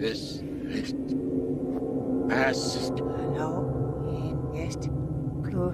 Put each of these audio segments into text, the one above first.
this past. Hello, yes, crew.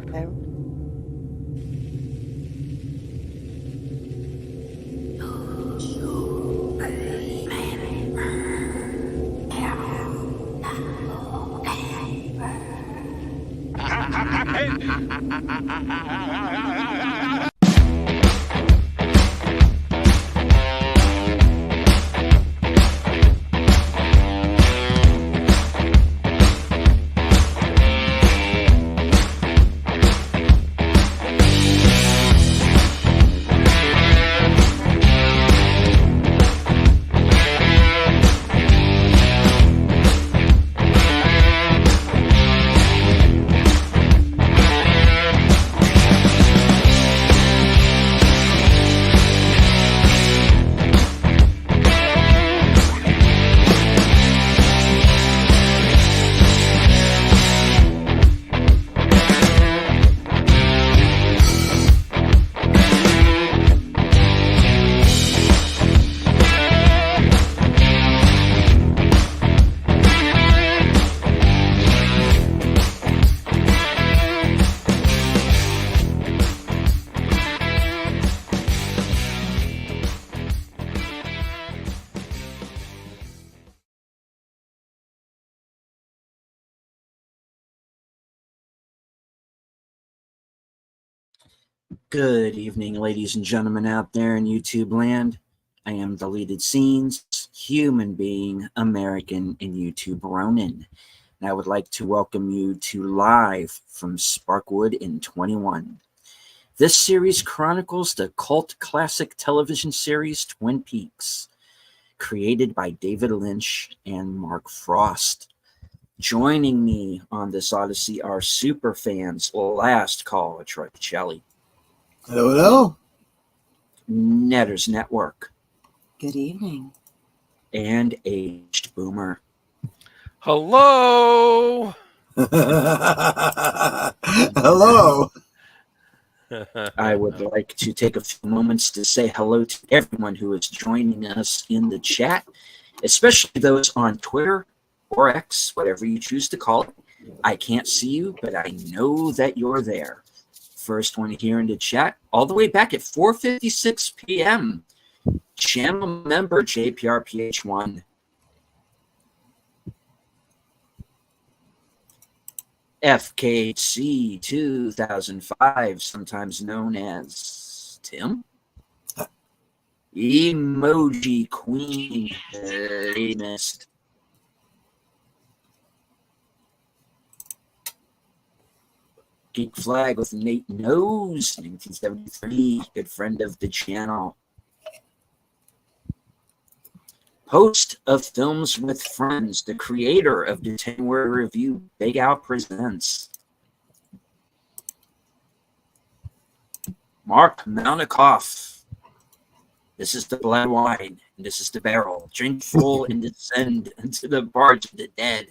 Good evening, ladies and gentlemen out there in YouTube land. I am Deleted Scenes, human being, American, and YouTube Ronin. And I would like to welcome you to Live from Sparkwood in 21. This series chronicles the cult classic television series Twin Peaks, created by David Lynch and Mark Frost. Joining me on this odyssey are super fans Last Call, Troy Pacelli. Hello, hello. Netters Network. Good evening. And Aged Boomer. Hello. Hello. I would like to take a few moments to say hello to everyone who is joining us in the chat, especially those on Twitter or X, whatever you choose to call it. I can't see you, but I know that you're there. First one here in the chat, all the way back at 4:56 p.m. Channel member JPRPH1. FKC 2005, sometimes known as Tim. Emoji Queen, latest. Geek Flag with Nate Knows, 1973, good friend of the channel. Host of Films with Friends, the creator of the 10-word review, Big Al Presents. Mark Mounikoff. This is the blood wine, and this is the barrel. Drink full and descend into the barge of the dead.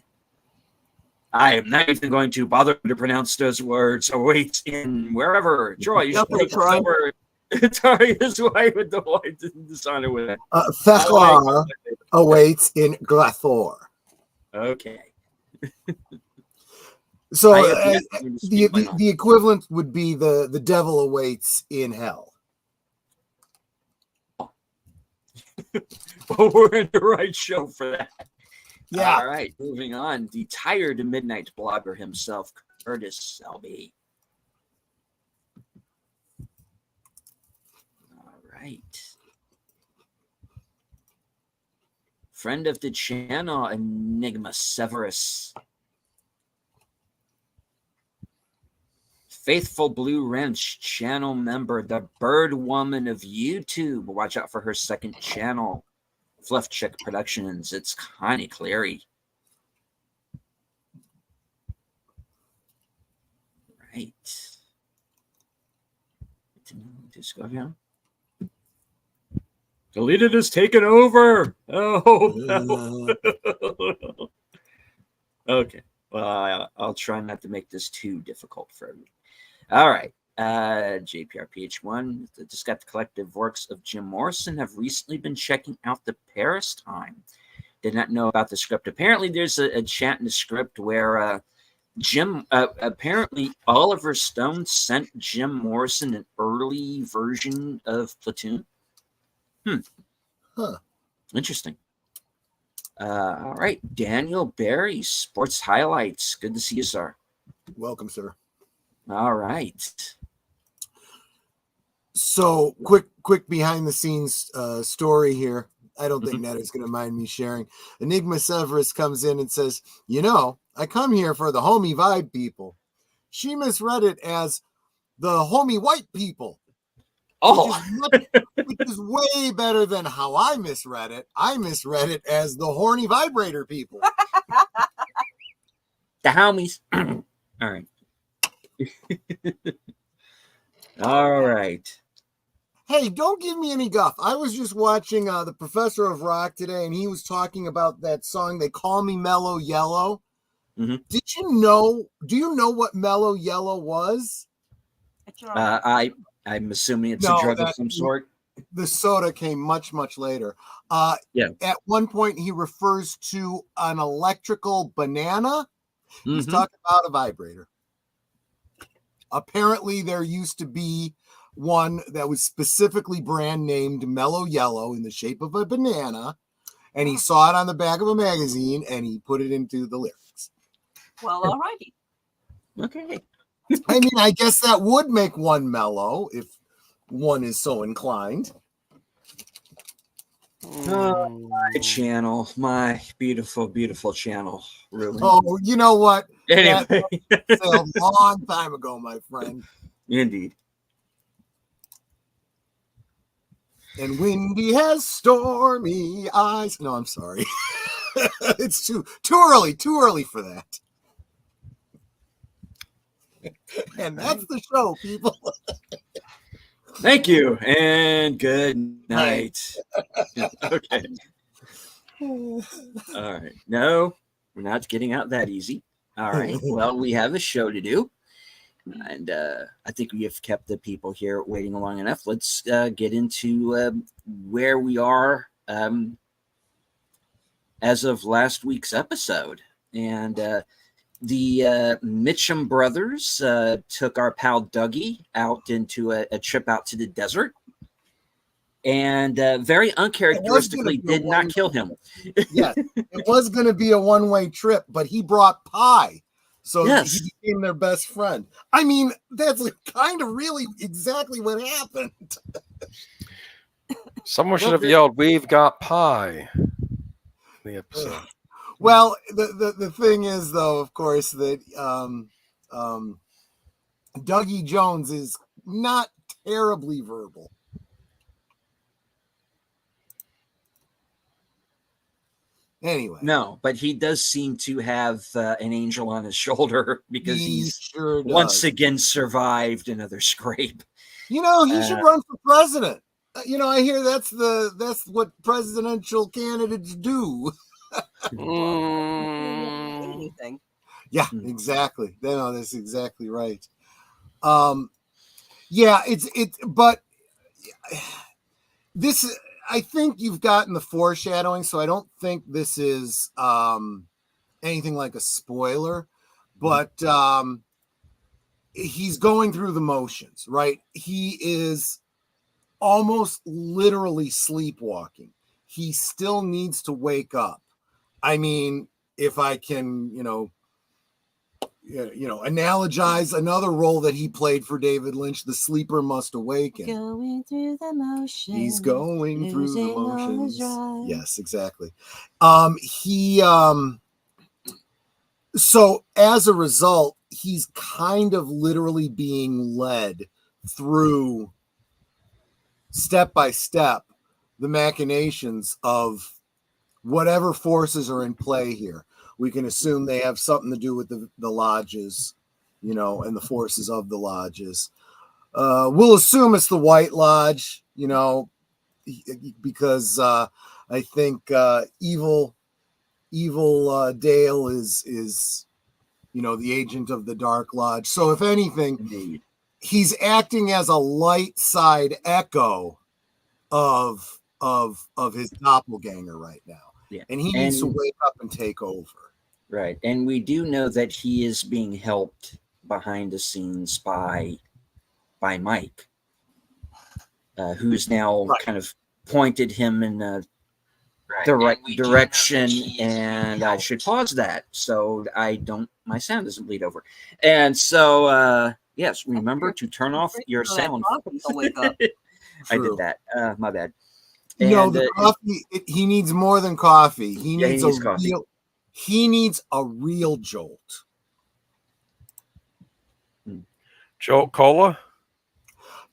I am not even going to bother to pronounce those words. Awaits in wherever. Troy, you should take the word. Sorry, his wife with the white dishonor with it. Thechlar awaits in Glathor. Okay. So the equivalent would be the devil awaits in hell. Well, we're in the right show for that. Yeah. All right, moving on. The tired midnight blogger himself, Curtis Selby. All right. Friend of the channel, Enigma Severus. Faithful Blue Wrench, channel member, the Bird Woman of YouTube. Watch out for her second channel. Fluff Check Productions. It's Connie Cleary. Right. Just go down. Deleted is taken over. Oh, no. Okay. Well, I'll try not to make this too difficult for everyone. All right. JPRPH1, just got the collective works of Jim Morrison, have recently been checking out the Paris Time. Did not know about the script. Apparently, there's a chat in the script where Jim, apparently Oliver Stone sent Jim Morrison an early version of Platoon. Huh. Interesting. All right, Daniel Barry, Sports Highlights. Good to see you, sir. Welcome, sir. All right. So quick behind the scenes story here. I don't think Ned is going to mind me sharing. Enigma Severus comes in and says, I come here for the homie vibe people. She misread it as the homie white people. Oh, which is way better than how I misread it. I misread it as the horny vibrator people. The homies. All right. All right. Hey, don't give me any guff. I was just watching the Professor of Rock today, and he was talking about that song, They Call Me Mellow Yellow. Mm-hmm. Do you know what Mellow Yellow was? I'm assuming it's a drug of some sort. The soda came much, much later. Yeah. At one point, he refers to an electrical banana. Mm-hmm. He's talking about a vibrator. Apparently, there used to be one that was specifically brand named Mellow Yellow in the shape of a banana, and he saw it on the back of a magazine, and he put it into the lyrics. Well, all righty. Okay. I mean, I guess that would make one mellow if one is so inclined. Oh, my channel, my beautiful, beautiful channel. Really. Oh, you know what? Anyway, that sailed a long time ago, my friend. Indeed. And Windy has stormy eyes. No, I'm sorry. It's too early for that. And that's the show, people. Thank you and good night. Okay. All right. No, we're not getting out that easy. All right. Well, we have a show to do. And I think we have kept the people here waiting long enough. Let's get into where we are as of last week's episode. And the Mitchum brothers took our pal Dougie out into a trip out to the desert. And very uncharacteristically did not kill him. Yes, it was going to be a one-way trip, but he brought pie. So yes. He became their best friend. I mean, that's kind of really exactly what happened. Someone should have yelled, "We've got pie!" in the episode. Well, the thing is, though, of course, that Dougie Jones is not terribly verbal. Anyway. No, but he does seem to have an angel on his shoulder because he's sure once again survived another scrape. He should run for president. I hear that's what presidential candidates do. Anything. Yeah, exactly. No, that's exactly right. Yeah, but this. I think you've gotten the foreshadowing, so I don't think this is anything like a spoiler, but he's going through the motions, right? He is almost literally sleepwalking. He still needs to wake up. I mean, if I can, analogize another role that he played for David Lynch, The Sleeper Must Awaken. Going through the motions. He's going through the motions. Yes, exactly. So as a result, he's kind of literally being led through step by step the machinations of whatever forces are in play here. We can assume they have something to do with the lodges, and the forces of the lodges. We'll assume it's the White Lodge, because I think evil Dale is the agent of the Dark Lodge. So if anything, he's acting as a light side echo of his doppelganger right now. Yeah. and he needs to And wake up and take over. right. And we do know that he is being helped behind the scenes by Mike, who's now Right. kind of pointed him in the Right. right And we do know that direction. he is being And I helped. should pause that so my sound doesn't bleed over. And so yes, remember to turn off your So that sound. coffee will wake up. I did True. that. My bad. No, And the coffee. He needs more than coffee. Yeah, he needs coffee. He needs a real jolt. Jolt Cola?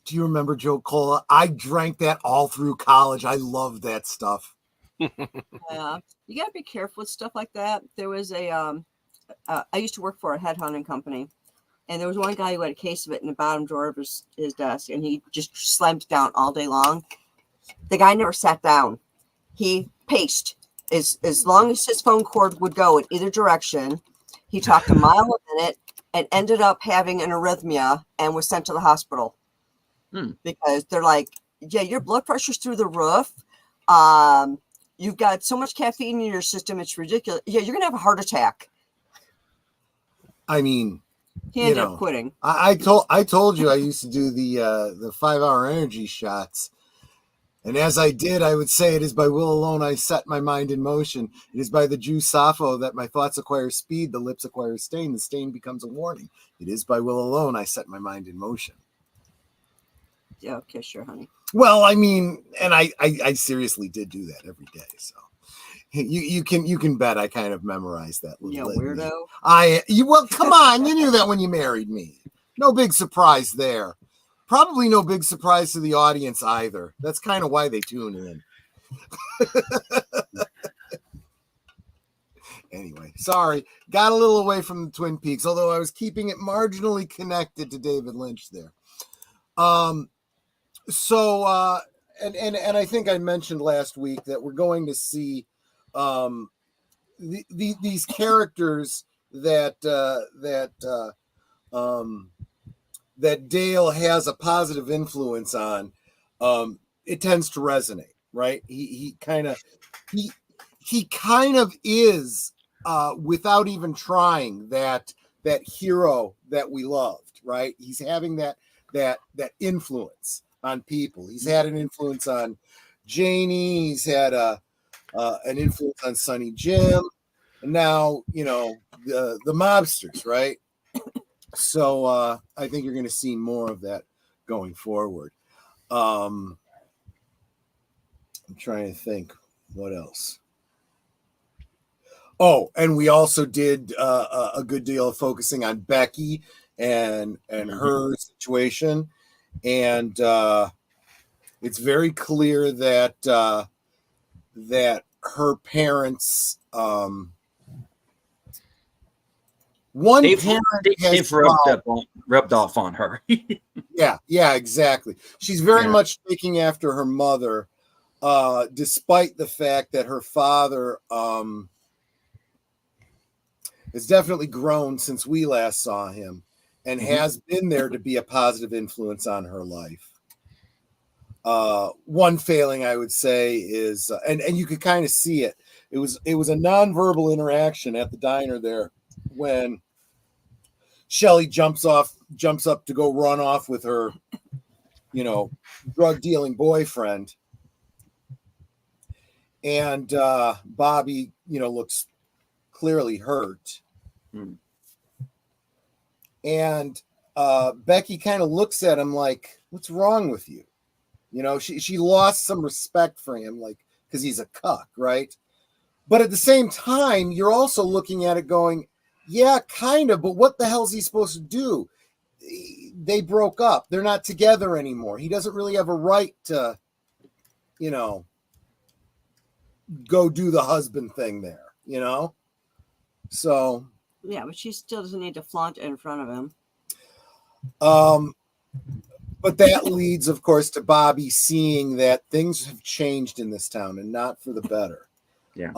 Do you remember Joe Cola? I drank that all through college. I loved that stuff. Yeah, you gotta be careful with stuff like that. There was I used to work for a headhunting company, and there was one guy who had a case of it in the bottom drawer of his desk, and he just slammed it down all day long. The guy never sat down. He paced as long as his phone cord would go in either direction. He talked a mile a minute and ended up having an arrhythmia and was sent to the hospital because they're like, yeah, your blood pressure's through the roof. You've got so much caffeine in your system, it's ridiculous. Yeah, you're gonna have a heart attack. I mean, He ended up quitting. I told you I used to do the 5-hour energy shots. And as I did, I would say, it is by will alone I set my mind in motion. It is by the Jew Sappho that my thoughts acquire speed, the lips acquire stain, the stain becomes a warning. It is by will alone I set my mind in motion. Yeah, okay, sure, honey. Well, I mean, and I seriously did do that every day. So you can bet I kind of memorized that little litany. Weirdo. Well, come on, you knew that when you married me. No big surprise there. Probably no big surprise to the audience either. That's kind of why they tune in. Anyway, sorry. Got a little away from the Twin Peaks, although I was keeping it marginally connected to David Lynch there. And I think I mentioned last week that we're going to see these characters that Dale has a positive influence on. It tends to resonate, right? He kind of is without even trying that hero that we loved, right? He's having that influence on people. He's had an influence on Janie. He's had an influence on Sonny Jim, and now the mobsters, right? So I think you're going to see more of that going forward. I'm trying to think what else. Oh, and we also did a good deal of focusing on Becky and her situation, and it's very clear that her parents. They've rubbed off on her. Yeah, exactly. She's very much taking after her mother, despite the fact that her father has definitely grown since we last saw him and has been there to be a positive influence on her life. One failing, I would say, is and you could kind of see it. It was a nonverbal interaction at the diner there when Shelley jumps up to go run off with her, drug dealing boyfriend. And Bobby, looks clearly hurt. And Becky kind of looks at him like, what's wrong with you? She lost some respect for him, like, because he's a cuck, right? But at the same time, you're also looking at it going, yeah, kind of, but what the hell is he supposed to do? They broke up. They're not together anymore. He doesn't really have a right to, go do the husband thing there, So. Yeah, but she still doesn't need to flaunt it in front of him. But that leads, of course, to Bobby seeing that things have changed in this town and not for the better. Yeah.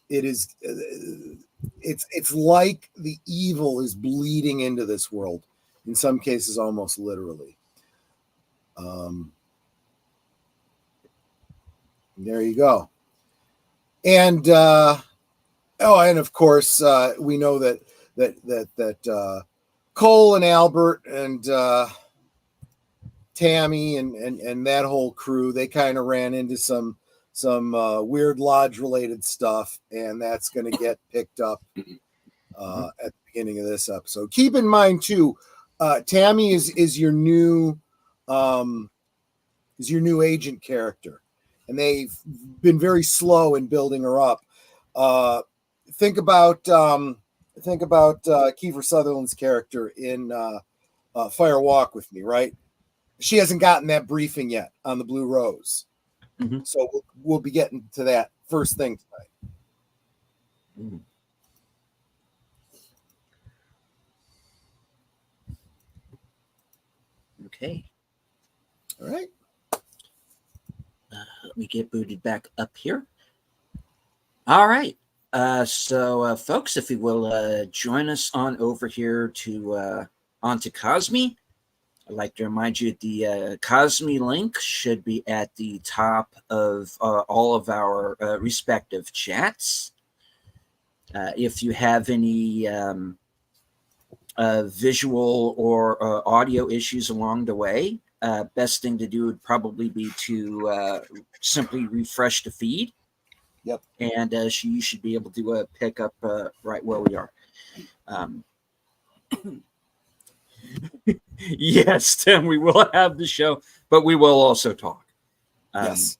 It is. It's like the evil is bleeding into this world, in some cases almost literally. There you go. And and of course we know that Cole and Albert and Tammy and that whole crew, they kind of ran into some weird lodge related stuff, and that's going to get picked up at the beginning of this episode. Keep in mind too, Tammy is your new agent character, and they've been very slow in building her up. Think about Kiefer Sutherland's character in Fire Walk with Me, right? She hasn't gotten that briefing yet on the Blue Rose. Mhm. So we'll be getting to that first thing tonight. Mm. Okay. All right. Let me get booted back up here. All right. So, folks, if you will join us on over here to onto Cosme. I'd like to remind you the Cosme link should be at the top of all of our respective chats. If you have any visual or audio issues along the way, best thing to do would probably be to simply refresh the feed. Yep. And you should be able to pick up right where we are. Yes, Tim, we will have the show, but we will also talk. Yes.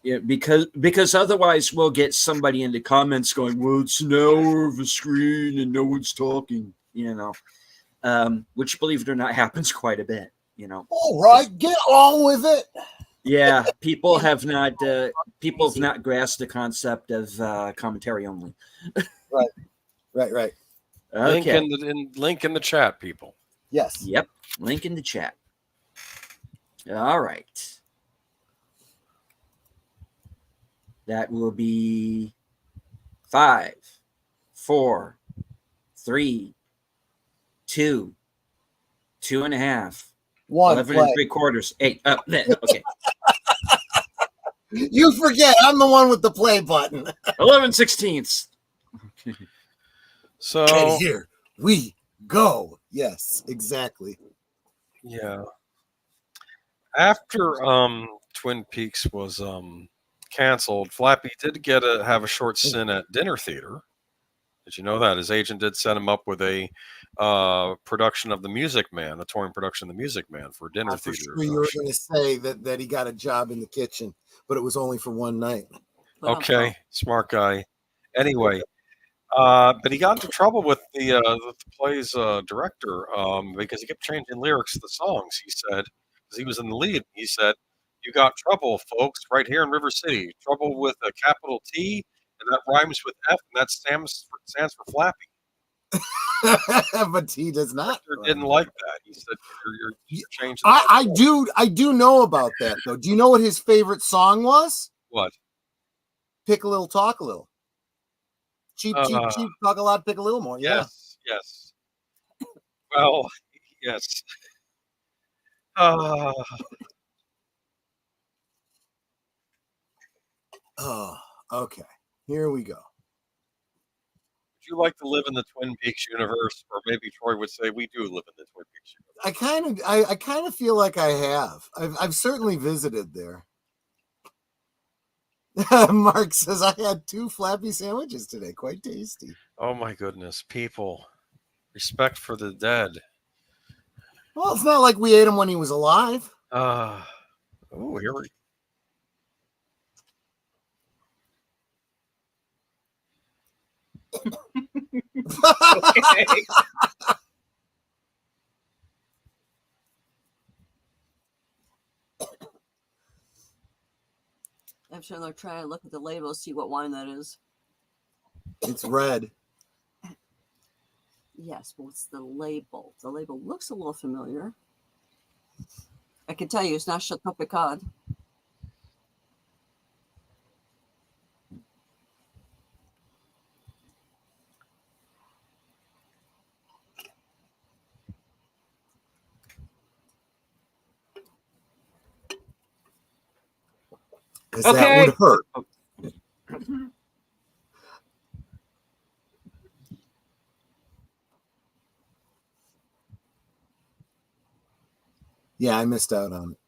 Yeah, because otherwise we'll get somebody in the comments going, well, it's an hour of a screen and no one's talking, which, believe it or not, happens quite a bit, All right, get on with it. Yeah, people have not grasped the concept of commentary only. Right. Okay. Link in the chat, people. Yes. Yep. Link in the chat. All right. That will be 5, 4, 3, 2, 2.5, 1. 11 Play. 3/4, 8. Okay. You forget, I'm the one with the play button. 11/16. So And here we go. Yes, exactly. yeah, after Twin Peaks was canceled, Flappy did have a short stint at Dinner Theater. Did you know that his agent did set him up with a production of The Music Man, a touring production of The Music Man for Dinner For Theater? sure you were going to say that he got a job in the kitchen, but it was only for one night. Okay, smart guy. Anyway, but he got into trouble with the play's director because he kept changing lyrics to the songs. He said, because he was in the lead, he said, "You got trouble, folks, right here in River City. Trouble with a capital T, and that rhymes with F, and that stands for Flappy." But he does not. Didn't like that. He said, "You're changing." I do know about that though. Do you know what his favorite song was? What? Pick a little, talk a little. Cheap, talk a lot, pick a little more. Yeah. Yes. Well, yes. Oh, okay. Here we go. Would you like to live in the Twin Peaks universe, or maybe Troy would say we do live in the Twin Peaks universe? I kind of feel like I have. I've certainly visited there. Mark says I had 2 Flappy sandwiches today. Quite tasty. Oh my goodness, people! Respect for the dead. Well, it's not like we ate him when he was alive. Oh, here we. Okay. I'm sure they're trying to look at the label, see what wine that is. It's red. Yes, but what's the label? The label looks a little familiar. I can tell you it's not Chateau Picard. Because that would hurt. Yeah, I missed out on it.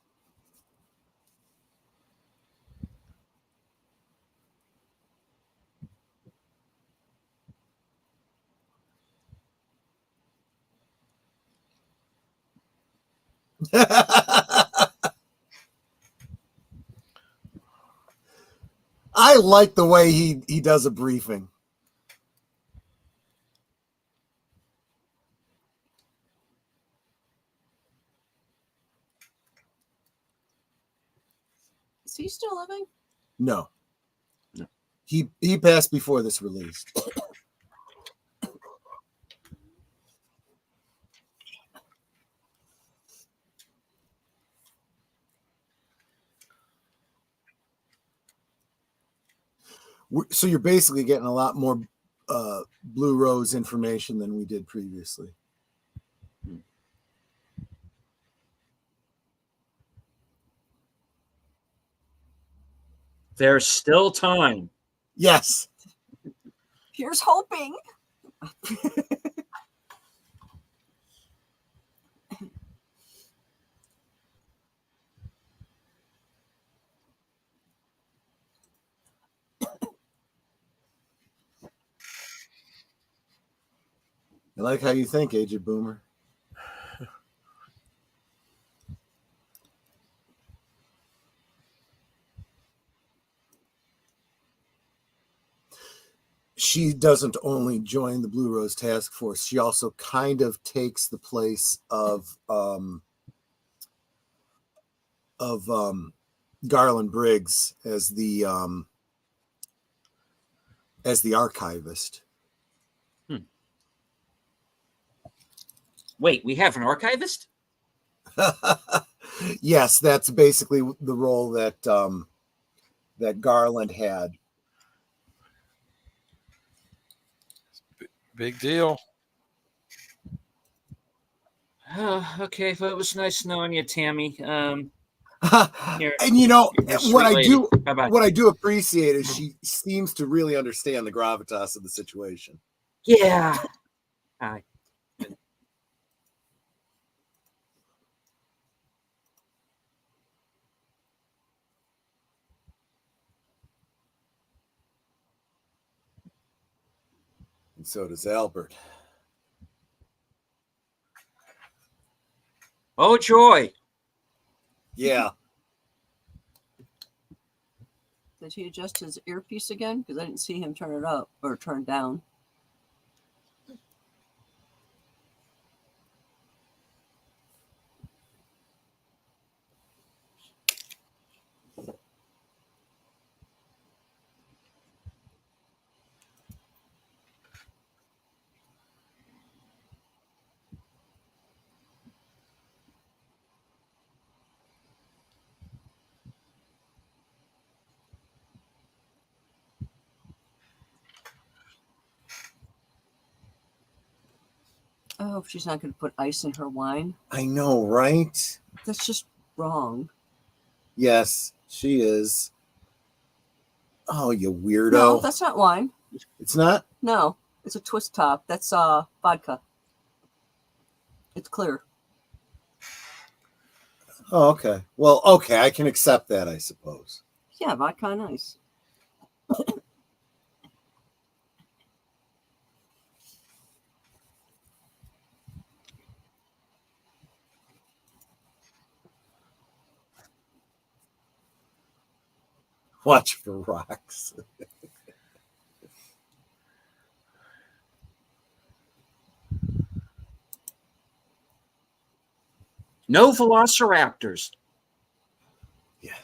I like the way he does a briefing. Is he still living? No. No. He passed before this release. So you're basically getting a lot more Blue Rose information than we did previously. There's still time. Yes. Here's hoping. I like how you think, Aged Boomer. She doesn't only join the Blue Rose Task Force, she also kind of takes the place of Garland Briggs as the archivist. Wait, we have an archivist? Yes, that's basically the role that that Garland had. Big deal. Oh, okay. Well, it was nice knowing you, Tammy. Here, And you know you're a what sweet I lady. do Bye-bye. what I do appreciate is she seems to really understand the gravitas of the situation. Yeah. Hi. And so does Albert. Oh, joy. Yeah. Did he adjust his earpiece again? Because I didn't see him turn it up or turn down. Oh, she's not going to put ice in her wine. I know, right? That's just wrong. Yes, she is. Oh, you weirdo. No, that's not wine. It's not? No, it's a twist top. That's vodka. It's clear. Oh, okay. Well, okay, I can accept that, I suppose. Yeah, vodka and ice. Watch for rocks. No velociraptors. Yeah.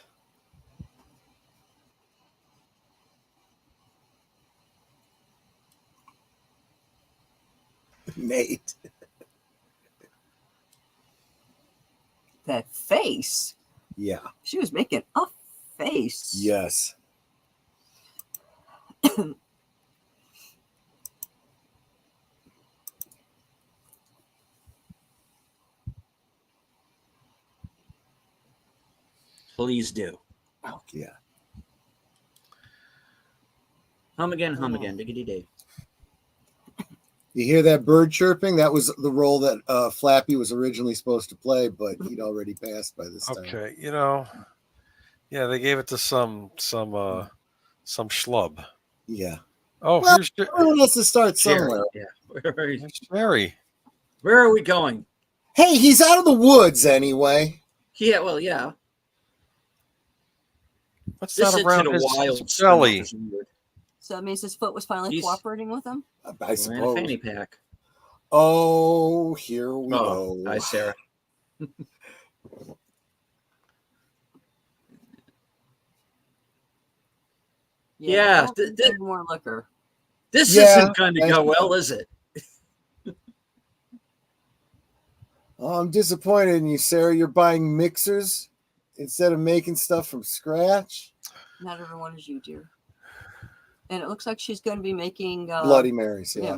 Nate. That face. Yeah. She was making a face. Yes. Please do. Oh, yeah. Hum again, diggity day. You hear that bird chirping? That was the role that Flappy was originally supposed to play, but he'd already passed by this time. Okay, yeah, they gave it to some schlub. Yeah. Oh, Well, here's everyone has to start Jerry. somewhere. Yeah. here's Jerry. Where are we going? Hey, he's out of the woods anyway. Yeah, well, yeah. What's This that isn't around a his wild belly? So that means his foot was finally He's- cooperating with him. I In a suppose. fanny pack. Oh, here we Oh, go. hi, Sarah. Yeah, More liquor. This Yeah, isn't going to I go know. well, is it? Oh, I'm disappointed in you, Sarah. You're buying mixers instead of making stuff from scratch. Not everyone is you, dear. And it looks like she's going to be making Bloody Marys, yeah. yeah.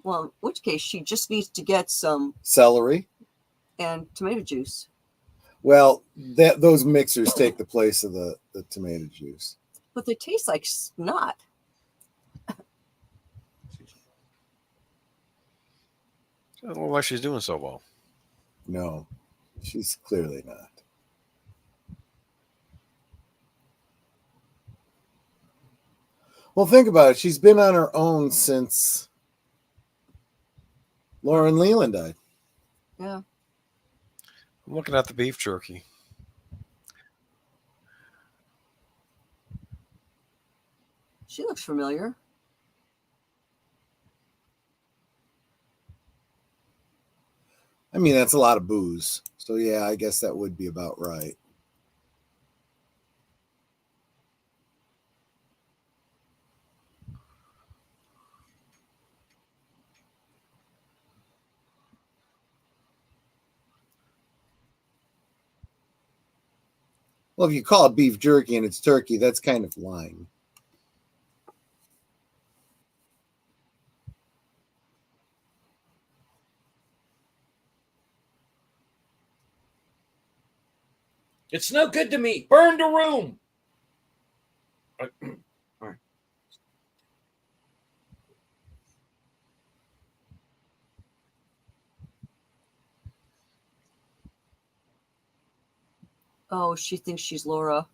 Well, in which case she just needs to get some Celery. and tomato juice. Well, those mixers take the place of the tomato juice. But they taste like snot. Doesn't look like she's doing so well. No, she's clearly not. Well, think about it. She's been on her own since Lauren Leland died. Yeah. I'm looking at the beef jerky. She looks familiar. I mean, that's a lot of booze. So, yeah, I guess that would be about right. Well, if you call it beef jerky and it's turkey, that's kind of lying. It's no good to me. Burn the room. Oh, she thinks she's Laura.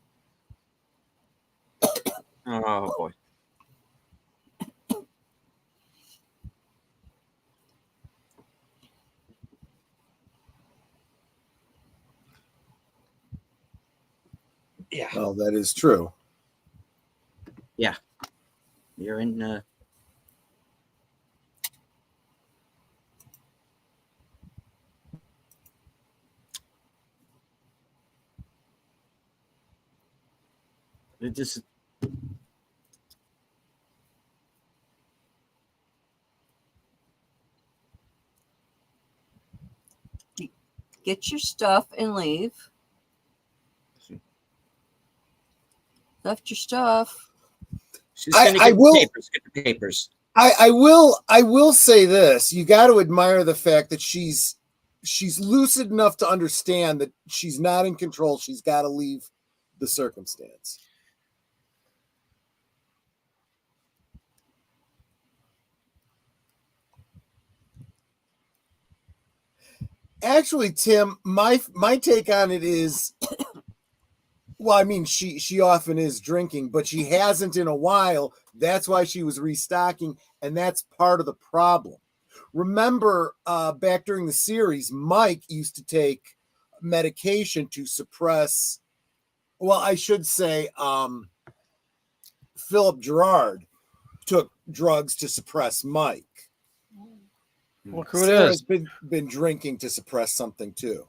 Oh, boy. Yeah. Oh, that is true. You're in. It just. Get your stuff and leave. Left your stuff. She's going to I get will- the papers. Get the papers. I will say this. You got to admire the fact that she's lucid enough to understand that she's not in control. She's got to leave the circumstance. Actually, Tim, my take on it is, well, I mean, she often is drinking, but she hasn't in a while. That's why she was restocking, and that's part of the problem. Remember, back during the series, Mike used to take medication to suppress. Well, I should say, Philip Gerard took drugs to suppress Mike. Look who it Sarah's is. been drinking to suppress something too.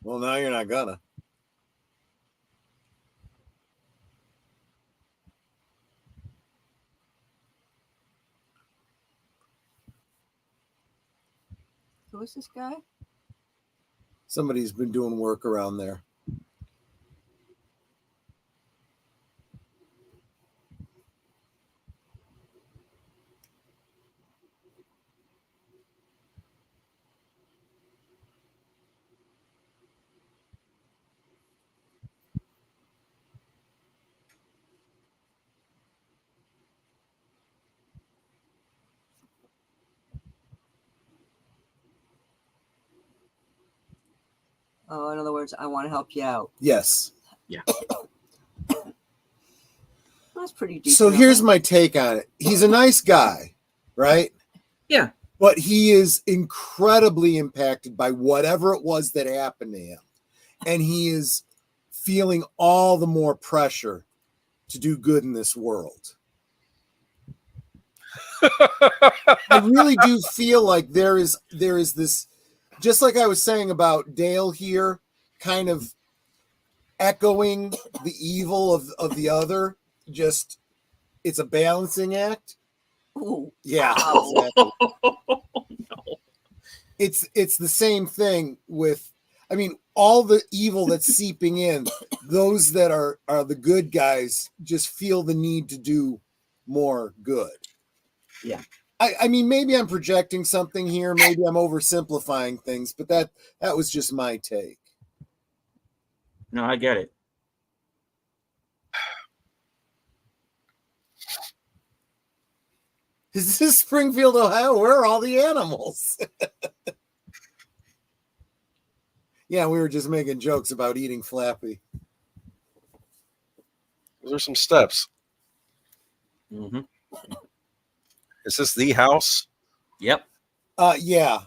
Well, now you're not gonna. Who is this guy? Somebody's been doing work around there. Oh, in other words, I want to help you out. Yes. That's pretty decent. So of here's him. my take on it. He's a nice guy, right? Yeah. But he is incredibly impacted by whatever it was that happened to him. And he is feeling all the more pressure to do good in this world. I really do feel like there is this, just like I was saying about Dale here, kind of echoing the evil of the other. Just it's a balancing act. Ooh, Yeah, wow. exactly. It's the same thing with, I mean, all the evil that's seeping in, those that are the good guys just feel the need to do more good. Yeah. I mean, maybe I'm projecting something here, maybe I'm oversimplifying things, but that was just my take. No, I get it. Is this Springfield, Ohio? Where are all the animals? Yeah, we were just making jokes about eating Flappy. Those are some steps. Mm-hmm. Is this the house? Yep. Yeah.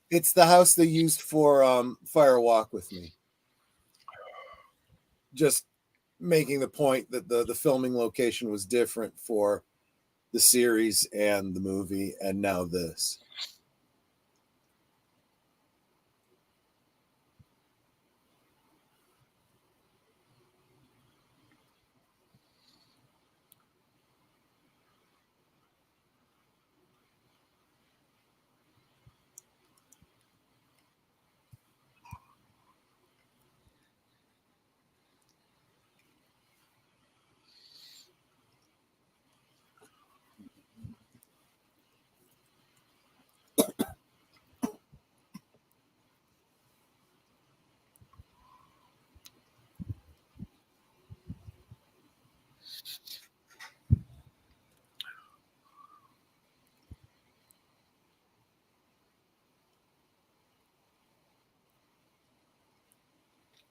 It's the house they used for Fire Walk with Me. Just making the point that the filming location was different for the series and the movie, and now this.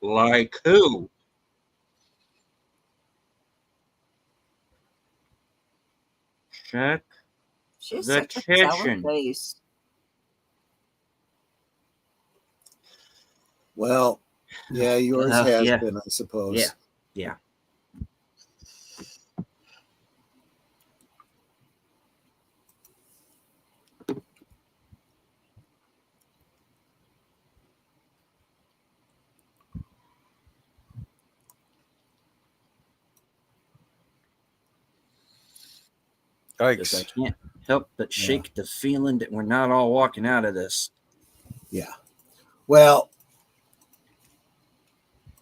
Like who? Check She has the such a sour kitchen. face. Well, yeah, yours has Yeah. been, I suppose. Yeah. Yeah. Because I Yikes. can't help but shake the feeling that we're not all walking out of this. Yeah. Well,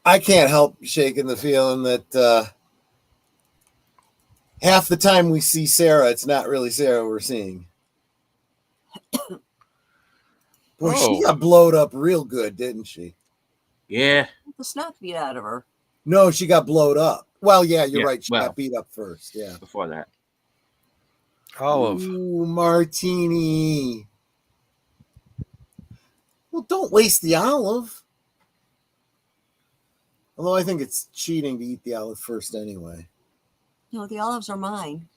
I can't help shaking the feeling that half the time we see Sarah, it's not really Sarah we're seeing. Boy, she Oh. got blowed up real good, didn't she? Yeah. The snot beat out of her. No, she got blowed up. Well, yeah, you're Yeah, right. She well. got beat up first. Yeah. Before that. Olive. Ooh, martini. Well, don't waste the olive. Although I think it's cheating to eat the olive first anyway. No, the olives are mine.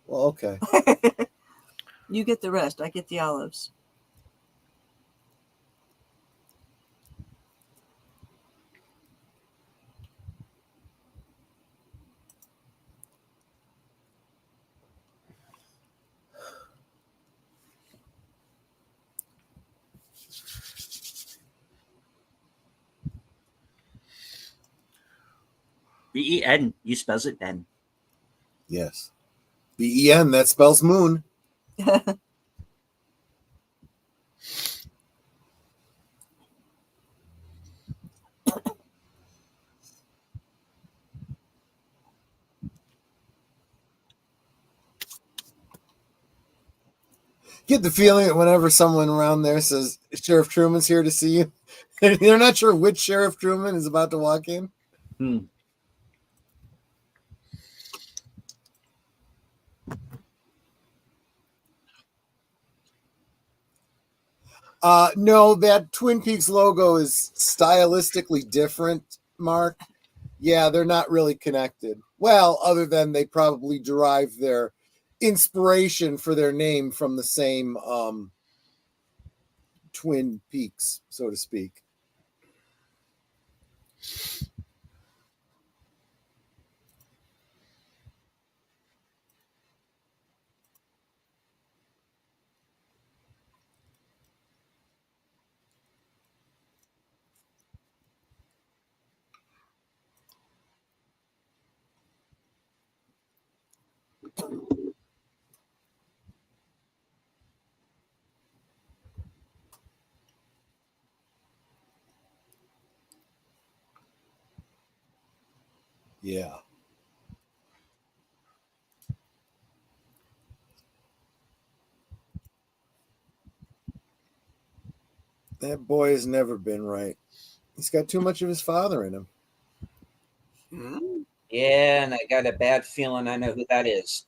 Well, okay. You get the rest. I get the olives. B-E-N. You spells it Ben. Yes. B-E-N, that spells moon. Get the feeling that whenever someone around there says Sheriff Truman's here to see you, they're not sure which Sheriff Truman is about to walk in. No, that Twin Peaks logo is stylistically different, Mark. Yeah, they're not really connected. Well, other than they probably derive their inspiration for their name from the same Twin Peaks, so to speak. Yeah. That boy has never been right. He's got too much of his father in him. Yeah, and I got a bad feeling I know who that is.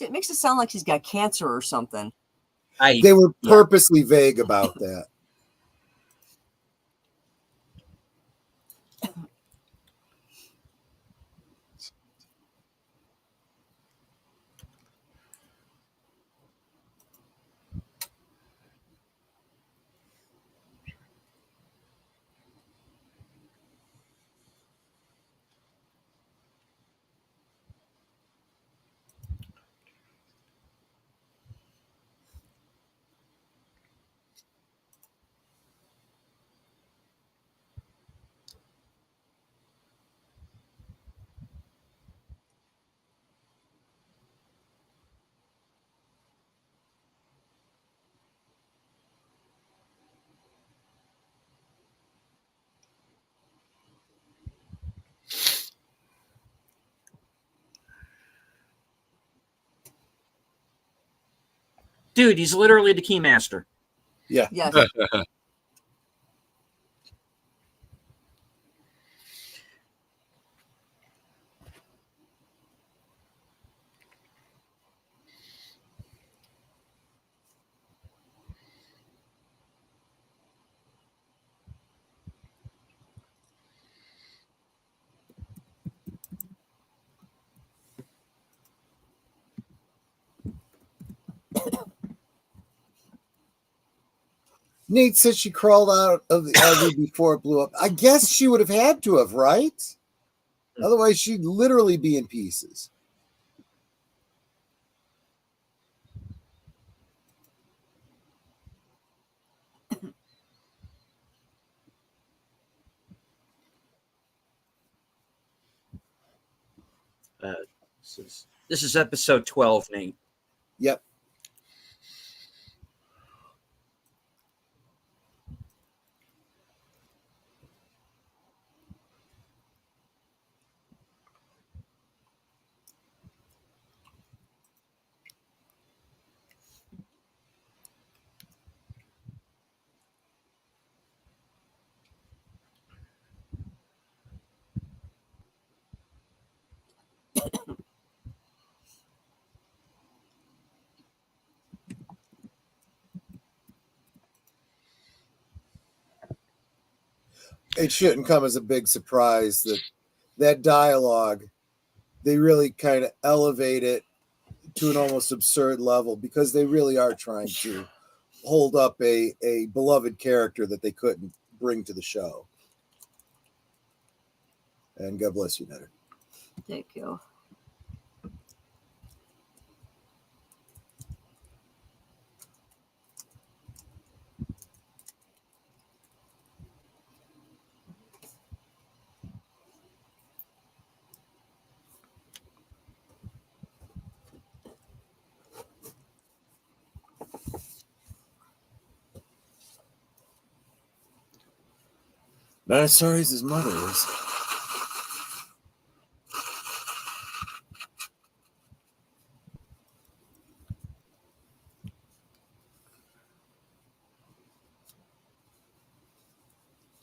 See, it makes it sound like he's got cancer or something. They were purposely vague about that. Dude, he's literally the keymaster. Yeah. Yes. Nate said she crawled out of the RV before it blew up. I guess she would have had to have, right? Otherwise, she'd literally be in pieces. This is episode 12, Nate. Yep. It shouldn't come as a big surprise that dialogue, they really kind of elevate it to an almost absurd level because they really are trying to hold up a beloved character that they couldn't bring to the show. And God bless you, Netter. Thank you. Not as sorry as his mother is.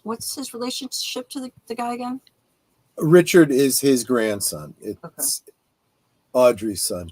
What's his relationship to the guy again? Richard is his grandson. It's Audrey's son.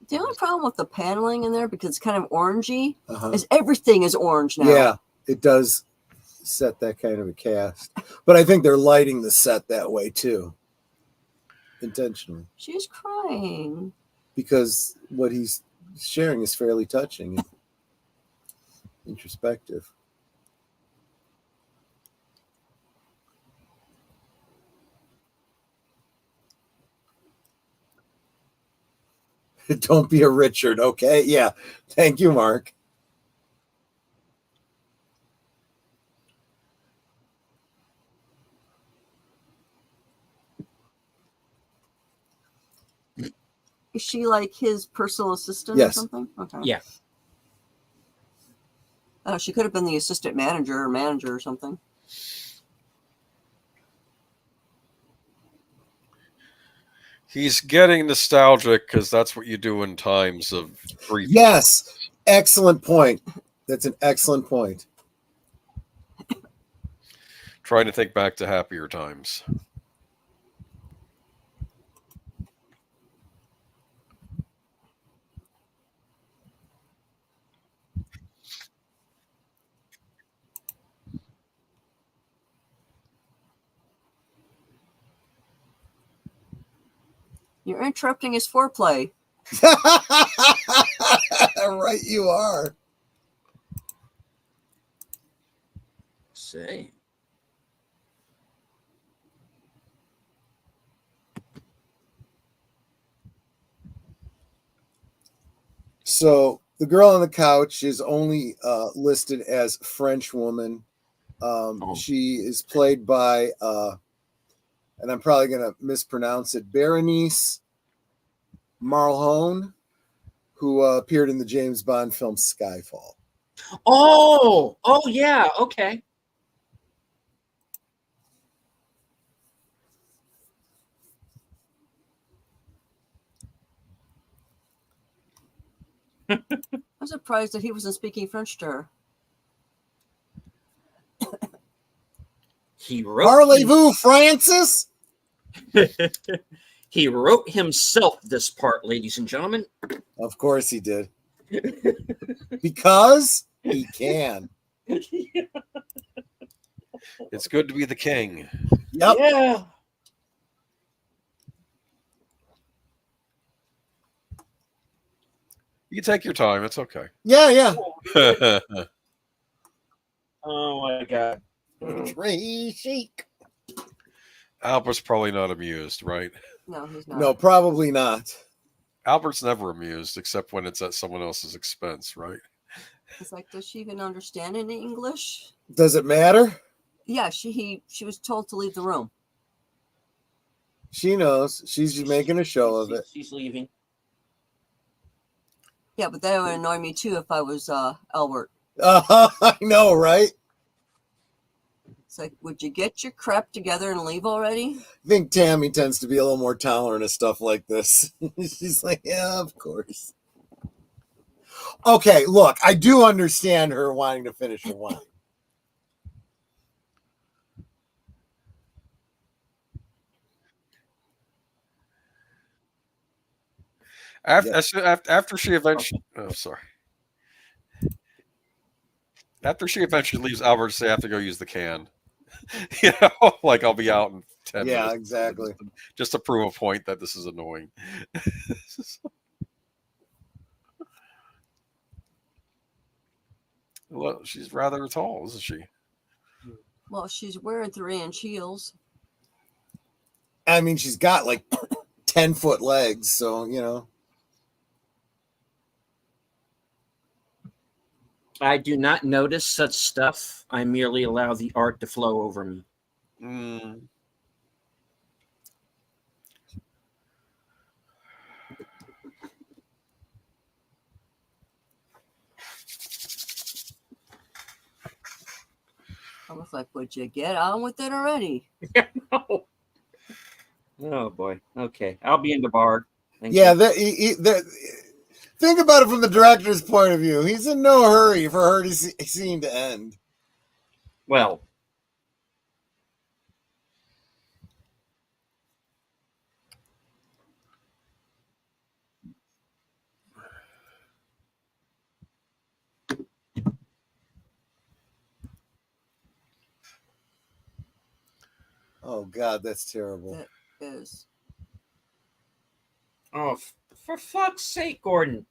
The only problem with the paneling in there, because it's kind of orangey, Uh-huh. is everything is orange now. Yeah, it does set that kind of a cast. But I think they're lighting the set that way too, intentionally, She's crying. because what he's sharing is fairly touching and introspective. Don't be a Richard, okay? Yeah. Thank you, Mark. Is she like his personal assistant Yes. or something? Okay. Yeah. Oh, she could have been the assistant manager or something. He's getting nostalgic because that's what you do in times of grief. Yes. Excellent point. That's an excellent point. Trying to think back to happier times. You're interrupting his foreplay. Right, you are. Say. So the girl on the couch is only listed as French woman. She is played by, and I'm probably going to mispronounce it, Berenice Marlhone, who appeared in the James Bond film Skyfall. Oh, yeah, okay. I'm surprised that he wasn't speaking French to her. He wrote Parlez-vous, Francis? he wrote himself this part, ladies and gentlemen. Of course he did. Because he can. It's good to be the king. Yep. Yeah. You can take your time. It's okay. Yeah, yeah. Oh my god. Tree chic. Albert's probably not amused, right? No, he's not. No, probably not. Albert's never amused except when it's at someone else's expense, right? It's like, does she even understand any English? Does it matter? Yeah, she was told to leave the room. She knows. She's just making a show of it. She's leaving. Yeah, but that would annoy me too if I was Albert. I know, right? It's like, would you get your crap together and leave already? I think Tammy tends to be a little more tolerant of stuff like this. She's like, yeah, of course. Okay, look, I do understand her wanting to finish her wine. After she eventually, oh, sorry. After she eventually leaves, Albert say, "I have to go use the can." Like I'll be out in 10 minutes. Exactly. Just to prove a point that this is annoying. Well, she's rather tall, isn't she? Well, she's wearing 3-inch heels. I mean, she's got like 10-foot legs, so I do not notice such stuff. I merely allow the art to flow over me. Mm. I was like, would you get on with it already? No. Oh boy. Okay, I'll be in the bar. Thank yeah. you. Think about it from the director's point of view. He's in no hurry for her scene to end. Well, Oh God, that's terrible. That is. oh, for fuck's sake, Gordon.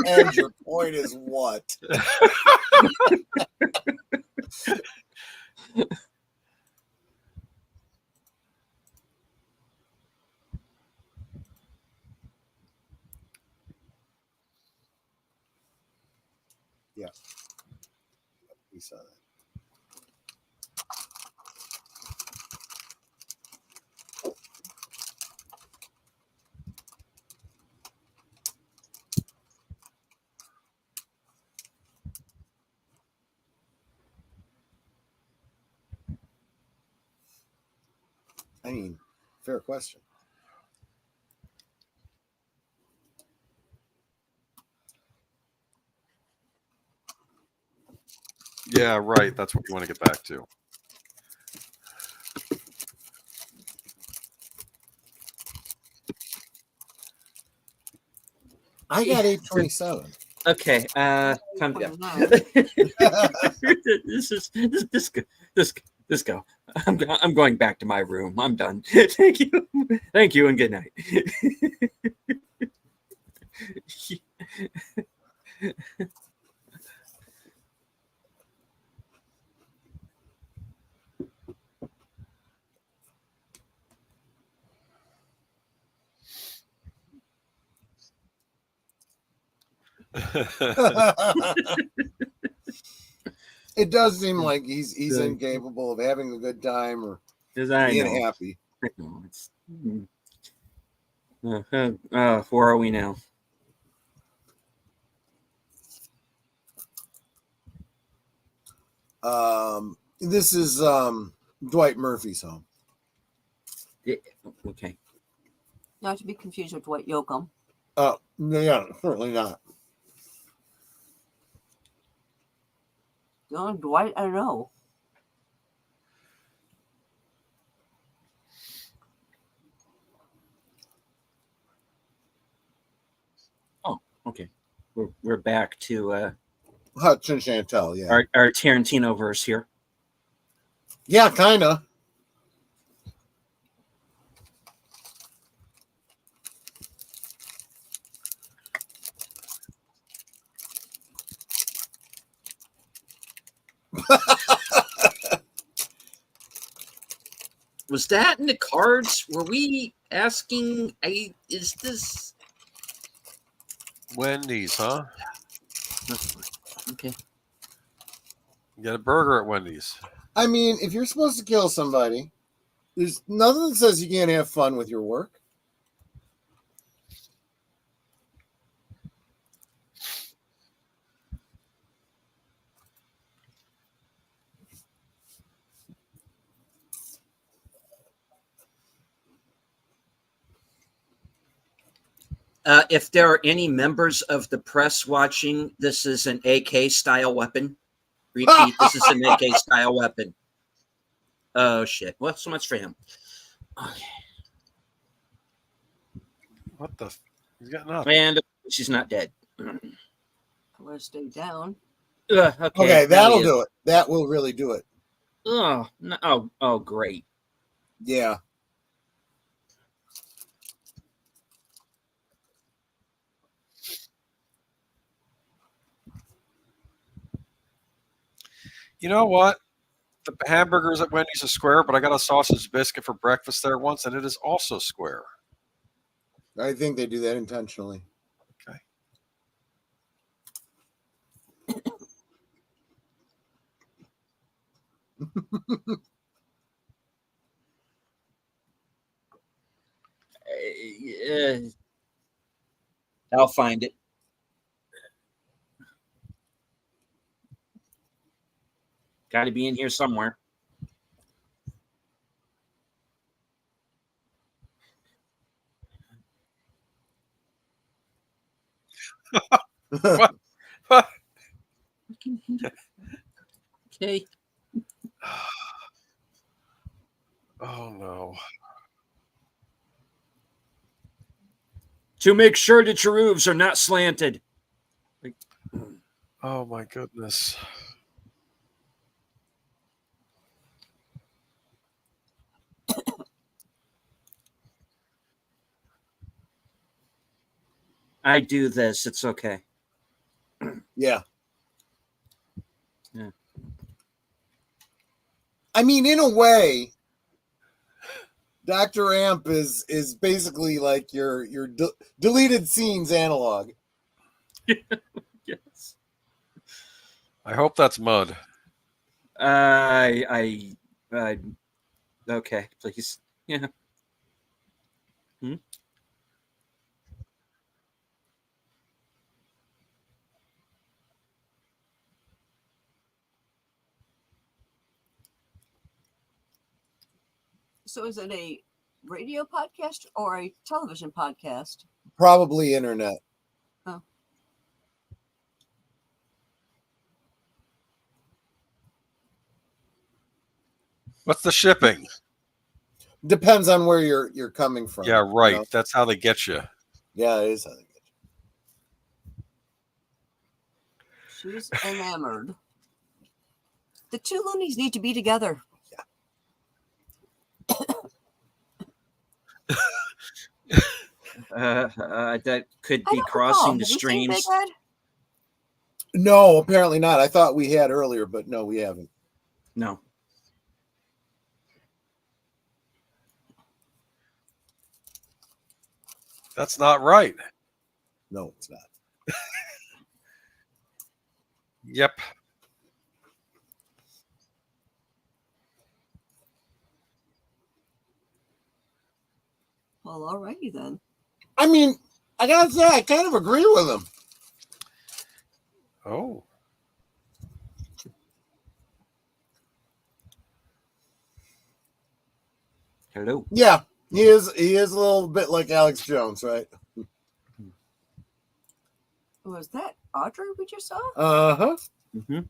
And your point is what? Yeah, we saw that. I mean, fair question. Yeah, right. That's what you want to get back to. I got 827. Okay, time to go. 29. This go. I'm going back to my room. I'm done. Thank you, and good night. It does seem like he's incapable of having a good time or being happy. No, it's, where are we now? This is Dwight Murphy's home. Yeah, okay. Not to be confused with Dwight Yoakam. Oh, yeah, certainly not. The only Dwight I know. Oh, okay. We're back to Hutch and Chantel, yeah. our Tarantino verse here. Yeah, kind of. Was that in the cards? Were we asking? Is this Wendy's, huh? okay? You got a burger at Wendy's. I mean, if you're supposed to kill somebody, there's nothing that says you can't have fun with your work. If there are any members of the press watching, this is an AK style weapon. Repeat, this is an AK style weapon. Oh shit! Well, so much for him. Okay. What the? He's got nothing. And she's not dead. I'm gonna stay down. Okay, Okay, now that'll he is. do it. That will really do it. Oh, no, oh, great. Yeah. You know what? The hamburgers at Wendy's are square, but I got a sausage biscuit for breakfast there once, and it is also square. I think they do that intentionally. Okay. I'll find it. Got to be in here somewhere. What? Okay. Oh no. To make sure that your roofs are not slanted. Oh my goodness. I do this. It's okay. Yeah. Yeah. I mean, in a way, Dr. Amp is basically like your deleted scenes analog. Yes. I hope that's mud. Okay, please. Yeah. Hmm? So is it a radio podcast or a television podcast? Probably internet. Oh. What's the shipping? Depends on where you're coming from. Yeah, right. You know? That's how they get you. Yeah, it is how they get She's enamored. The two loonies need to be together. That could I be don't crossing recall. the Have we seen Big streams. Red? you. No, apparently not. I thought we had earlier, but no, we haven't. No. That's not right. No, it's not. Yep. Well, alrighty then. I mean, I gotta say, I kind of agree with him. Oh. Hello. Yeah, he is a little bit like Alex Jones, right? Was that Audrey we just saw? Uh-huh. Mm-hmm.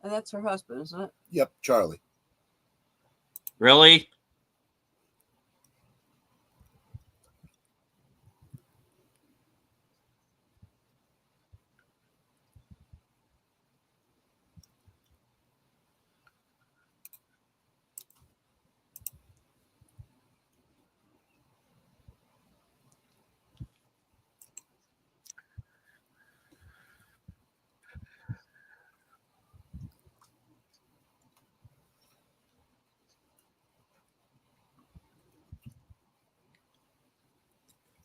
And that's her husband, isn't it? Yep, Charlie. Really?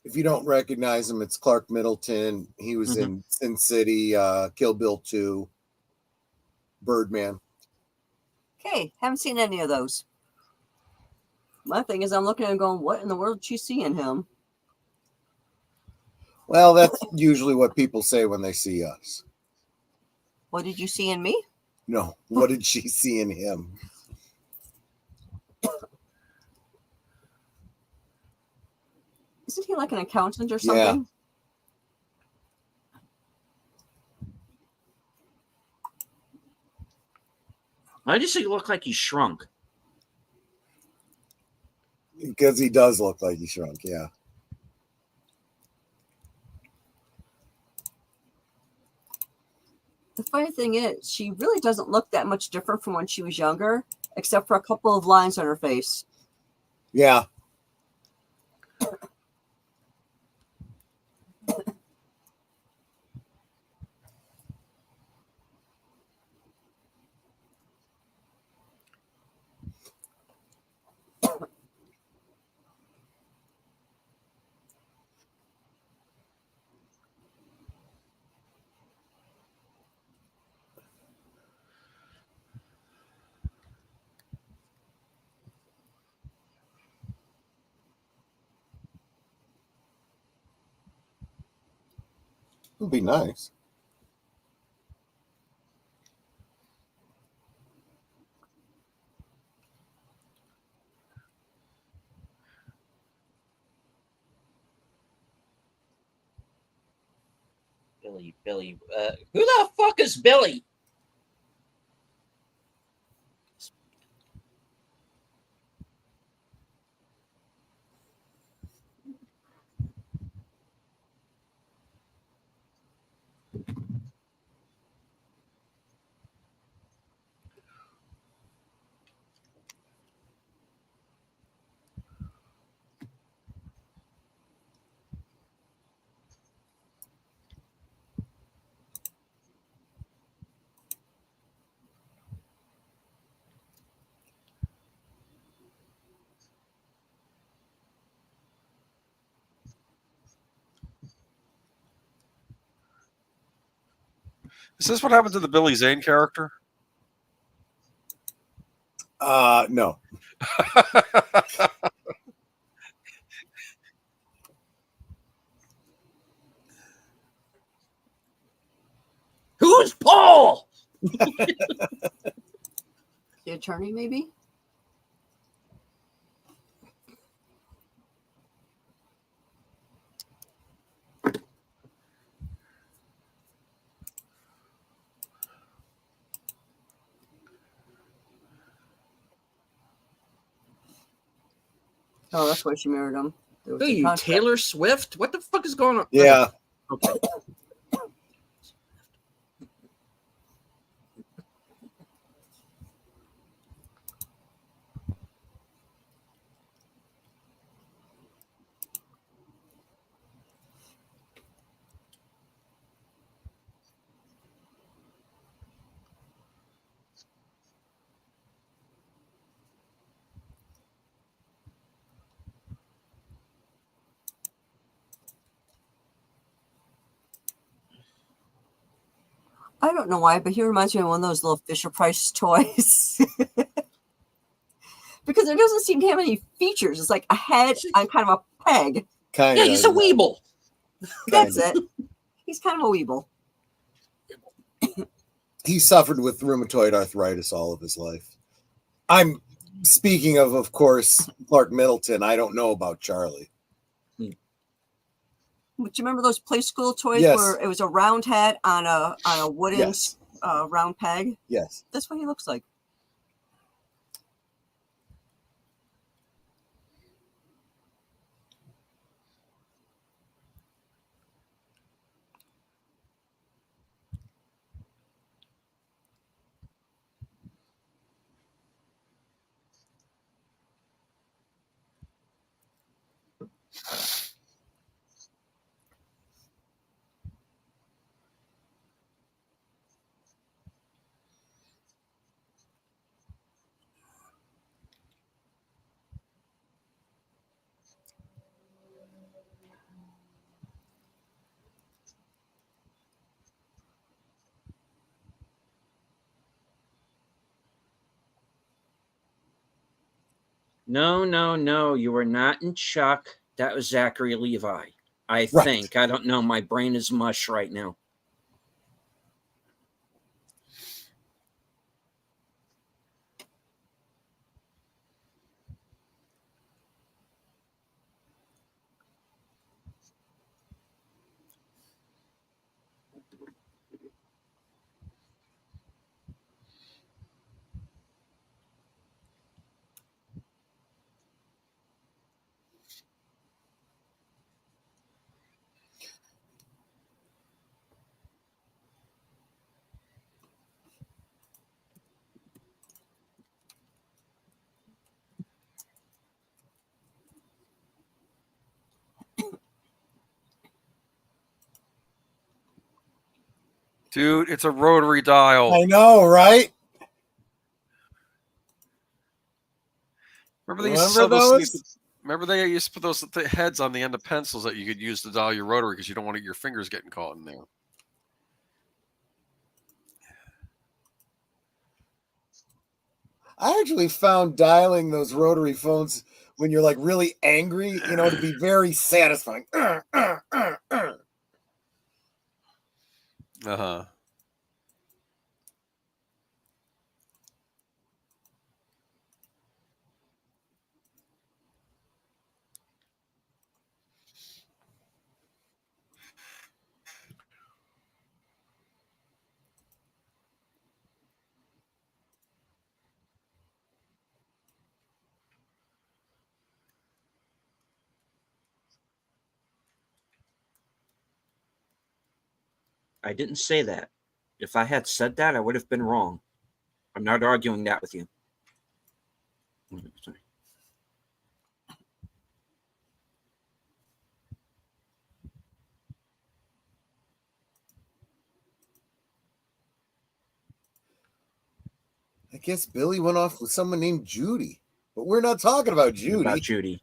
If you don't recognize him, it's Clark Middleton. He was in Sin City, Kill Bill 2, Birdman. Okay, haven't seen any of those. My thing is, I'm looking at him going, what in the world did she see in him? Well, that's usually what people say when they see us. What did you see in me? No, what did she see in him? Isn't he like an accountant or Yeah. something? Why does he look like he shrunk? Because he does look like he shrunk, yeah. The funny thing is, she really doesn't look that much different from when she was younger, except for a couple of lines on her face. Yeah. It'd be nice. Billy. Who the fuck is Billy? Is this what happened to the Billy Zane character? No. Who's Paul? The attorney, maybe? Oh, that's why she married him. There was Who a you, contract. Taylor Swift? What the fuck is going on? Yeah. Okay. I don't know why, but he reminds me of one of those little Fisher Price toys. Because there doesn't seem to have any features. It's like a head on kind of a peg. Kind Yeah, of. he's a weeble. That's it. He's kind of a weeble. He suffered with rheumatoid arthritis all of his life. I'm speaking of course, Clark Middleton. I don't know about Charlie. But you remember those play school toys Yes. where it was a round head on a wooden Yes. round peg? Yes. That's what he looks like. No. You were not in Chuck. That was Zachary Levi. I Right. think. I don't know. My brain is mush right now. Dude, it's a rotary dial. I know, right? Remember they used to Remember sell those those? things? Remember they used to put those heads on the end of pencils that you could use to dial your rotary because you don't want your fingers getting caught in there. I actually found dialing those rotary phones when you're like really angry, to be very satisfying. Uh-huh. I didn't say that. If I had said that, I would have been wrong. I'm not arguing that with you. Sorry. I guess Billy went off with someone named Judy, but we're not talking about Judy. About Judy.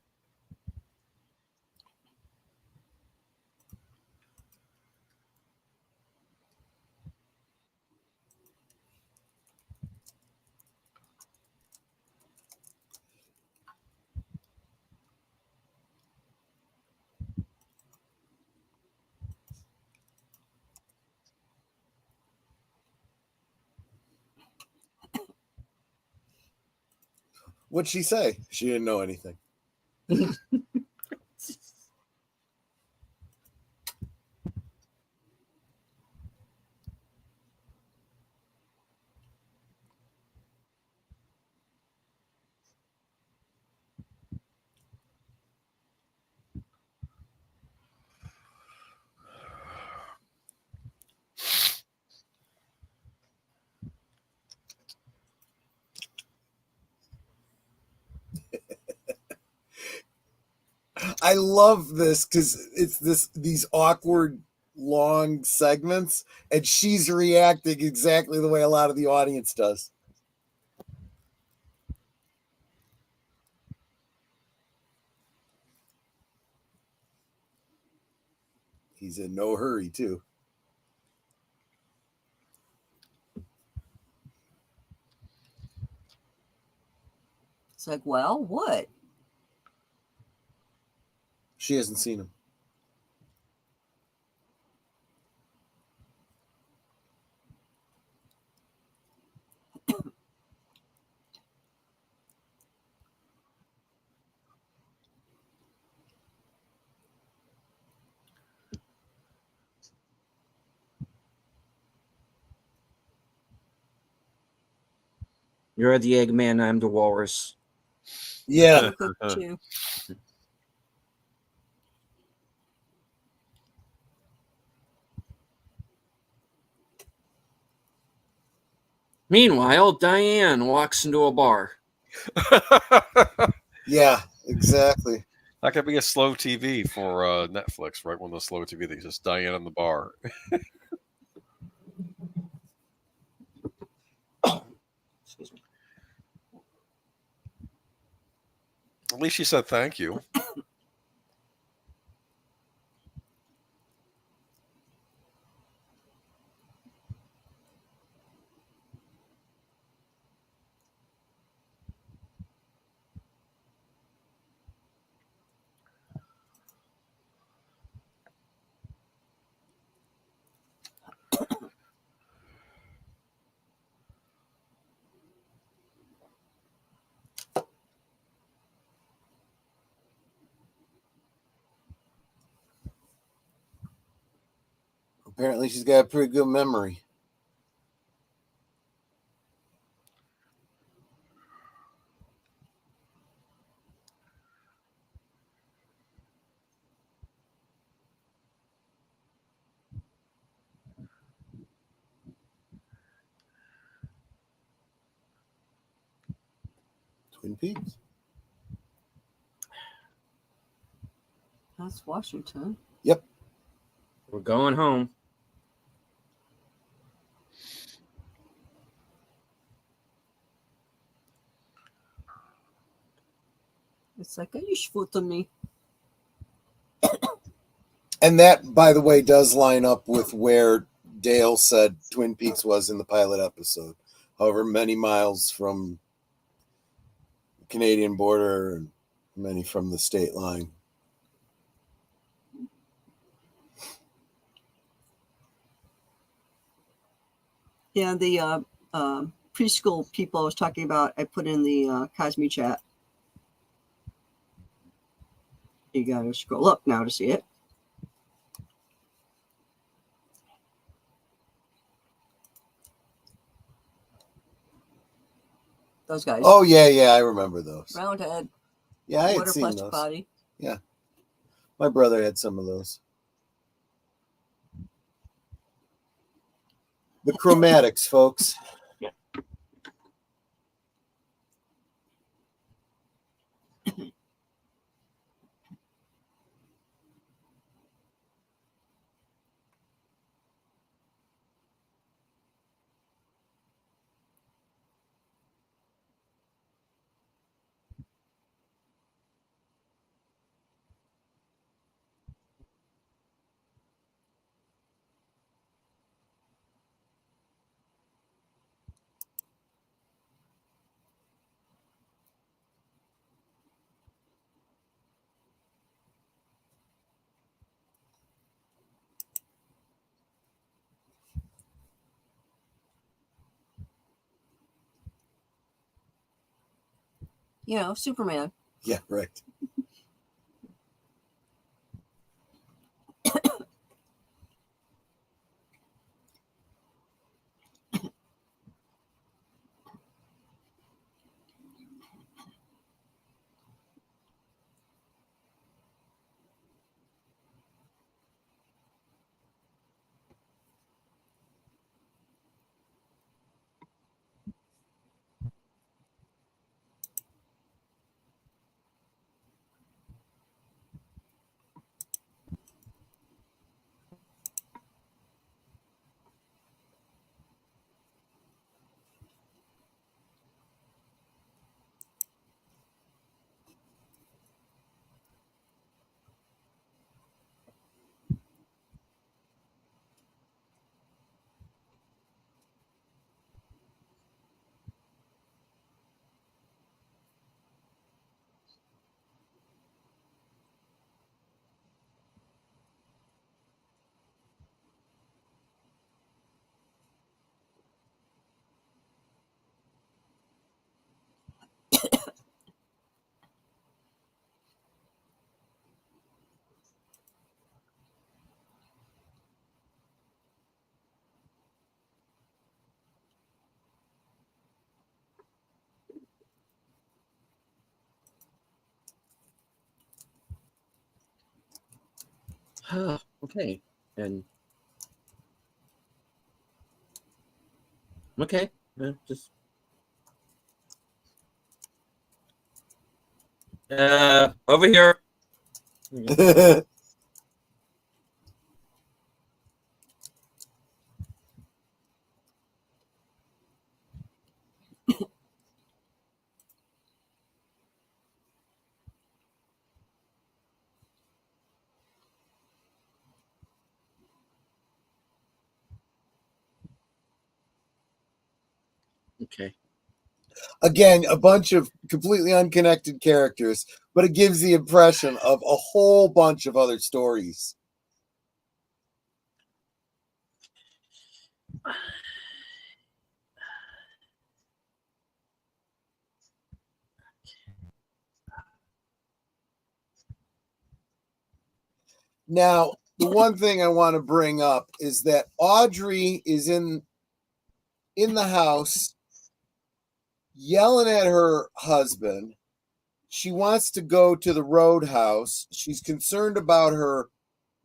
What'd she say? She didn't know anything. I love this because it's these awkward long segments, and she's reacting exactly the way a lot of the audience does. He's in no hurry, too. It's like, well, what? She hasn't seen him. You're the Eggman, I'm the Walrus. Yeah. Look at you. Meanwhile, Diane walks into a bar. Yeah, exactly. That could be a slow TV for Netflix, right? One of those slow TV that just Diane in the bar. Excuse me. At least she said thank you. Apparently, she's got a pretty good memory. Twin Peaks. That's Washington. Yep. We're going home. It's like, you shoot me. And that, by the way, does line up with where Dale said Twin Peaks was in the pilot episode. However many miles from the Canadian border and many from the state line. Yeah, the preschool people I was talking about, I put in the Cosme chat. You gotta scroll up now to see it. Those guys. Oh, yeah, I remember those. Round head, Yeah, I had water seen plastic those. body. My brother had some of those. The chromatics, folks. You know, Superman. Yeah, right. Okay. And okay. Just over here. Okay. Again, a bunch of completely unconnected characters, but it gives the impression of a whole bunch of other stories. Now, the one thing I want to bring up is that Audrey is in the house yelling at her husband. She wants to go to the roadhouse. She's concerned about her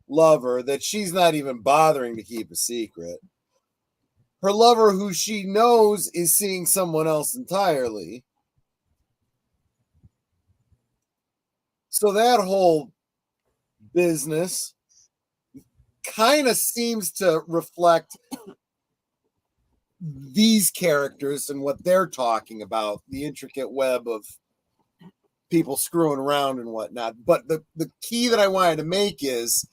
lover that she's not even bothering to keep a secret. Her lover, who she knows is seeing someone else entirely. So that whole business kind of seems to reflect these characters and what they're talking about, the intricate web of people screwing around and whatnot. But the key that I wanted to make is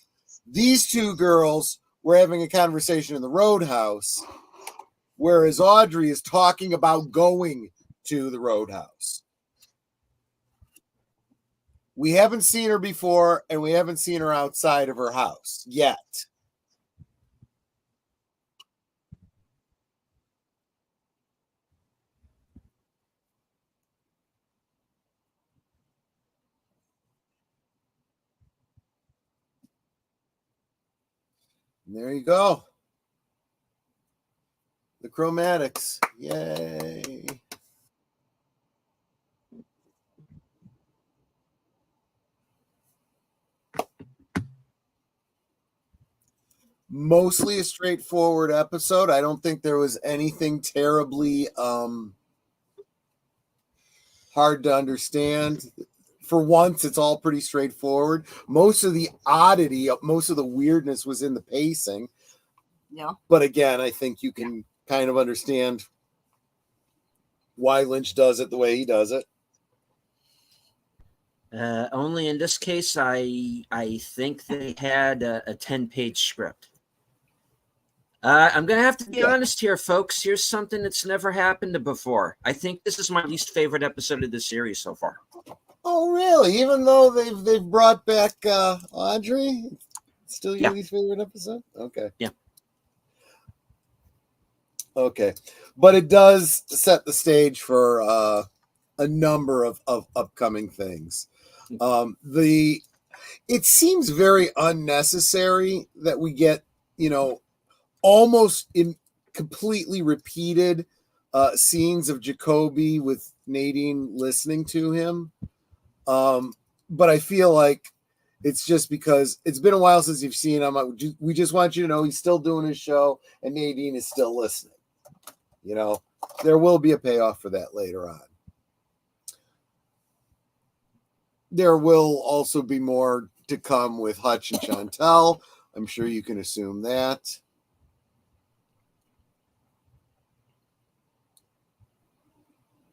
these two girls were having a conversation in the roadhouse, whereas Audrey is talking about going to the roadhouse. We haven't seen her before, and we haven't seen her outside of her house yet. And there you go. The chromatics. Yay. Mostly a straightforward episode. I don't think there was anything terribly hard to understand. For once, it's all pretty straightforward. Most of the oddity, most of the weirdness was in the pacing. Yeah. But again, I think you can kind of understand why Lynch does it the way he does it. Only in this case, I think they had a 10-page script. I'm going to have to be honest here, folks. Here's something that's never happened before. I think this is my least favorite episode of the series so far. Oh, really? Even though they've brought back Audrey, still your least favorite episode? Okay. Yeah. Okay, but it does set the stage for a number of upcoming things. It seems very unnecessary that we get, almost in completely repeated scenes of Jacoby with Nadine listening to him. But I feel like it's just because it's been a while since you've seen him. We just want you to know he's still doing his show and Nadine is still listening. There will be a payoff for that later on. There will also be more to come with Hutch and Chantel. I'm sure you can assume that.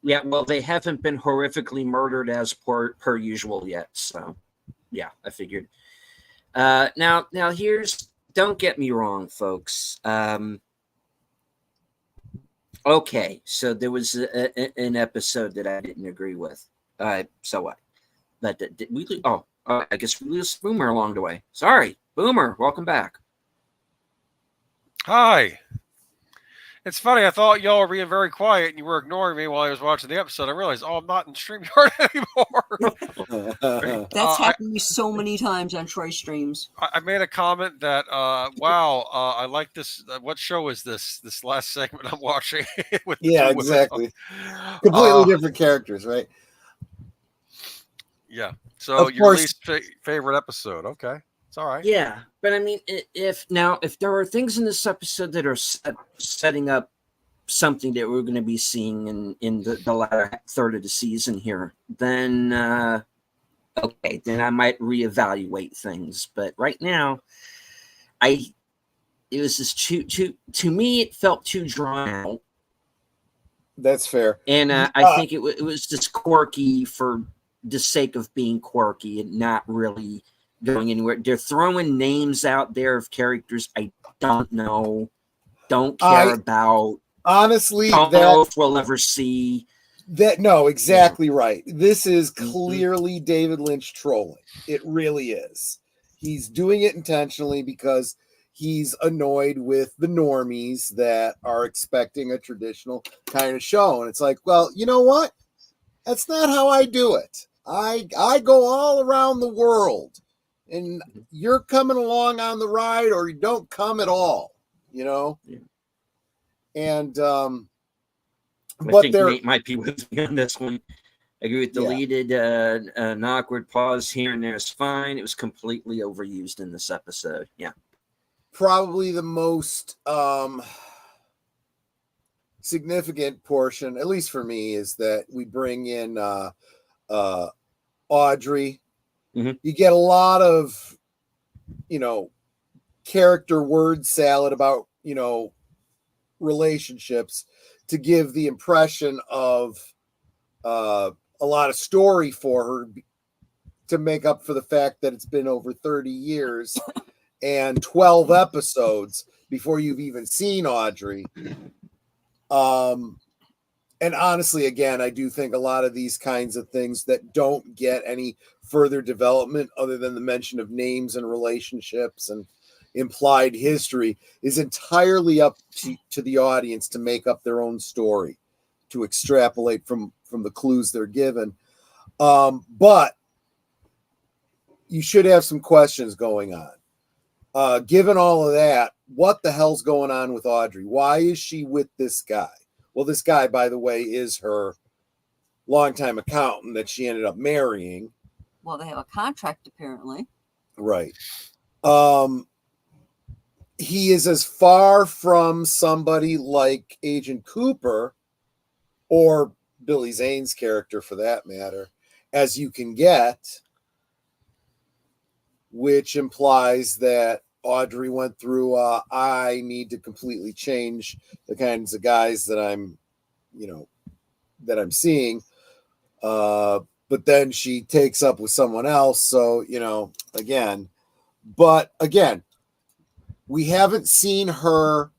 Yeah, well, they haven't been horrifically murdered as per usual yet. So, yeah, I figured. Now here's, don't get me wrong, folks. Okay, so there was an episode that I didn't agree with. So what? But did we? I guess we lose Boomer along the way. Sorry, Boomer. Welcome back. Hi. It's funny. I thought y'all were being very quiet and you were ignoring me while I was watching the episode. I realized, I'm not in StreamYard anymore. That's happened to me so many times on Troy streams. I made a comment that, wow, I like this. What show is this? This last segment I'm watching. With exactly. Completely different characters, right? Yeah. So your least favorite episode. Okay. It's all right. Yeah, but I mean, if there are things in this episode that are setting up something that we're going to be seeing in the latter third of the season here, then okay, then I might reevaluate things. But right now, it was just to me, it felt too drawn out. That's fair. And I think it was just quirky for the sake of being quirky and not really going anywhere. They're throwing names out there of characters I don't know, don't care about. Honestly, don't know if we'll ever see. No, exactly right. This is clearly David Lynch trolling. It really is. He's doing it intentionally because he's annoyed with the normies that are expecting a traditional kind of show. And it's like, well, you know what? That's not how I do it. I go all around the world and you're coming along on the ride, or you don't come at all, you know. Yeah. And I but think there, Nate might be with me on this one. I agree with deleted. An awkward pause here and there is fine. It was completely overused in this episode. Yeah. probably the most significant portion, at least for me, is that we bring in Audrey. Mhm. You get a lot of, character word salad about, relationships to give the impression of a lot of story for her to make up for the fact that it's been over 30 years and 12 episodes before you've even seen Audrey. And honestly, again, I do think a lot of these kinds of things that don't get any further development other than the mention of names and relationships and implied history is entirely up to the audience to make up their own story, to extrapolate from the clues they're given. But you should have some questions going on. Given all of that, what the hell's going on with Audrey? Why is she with this guy? Well, this guy, by the way, is her longtime accountant that she ended up marrying. Well, they have a contract apparently. Right. He is as far from somebody like Agent Cooper or Billy Zane's character for that matter as you can get, which implies that Audrey went through I need to completely change the kinds of guys that I'm seeing. But then she takes up with someone else. So, again, we haven't seen her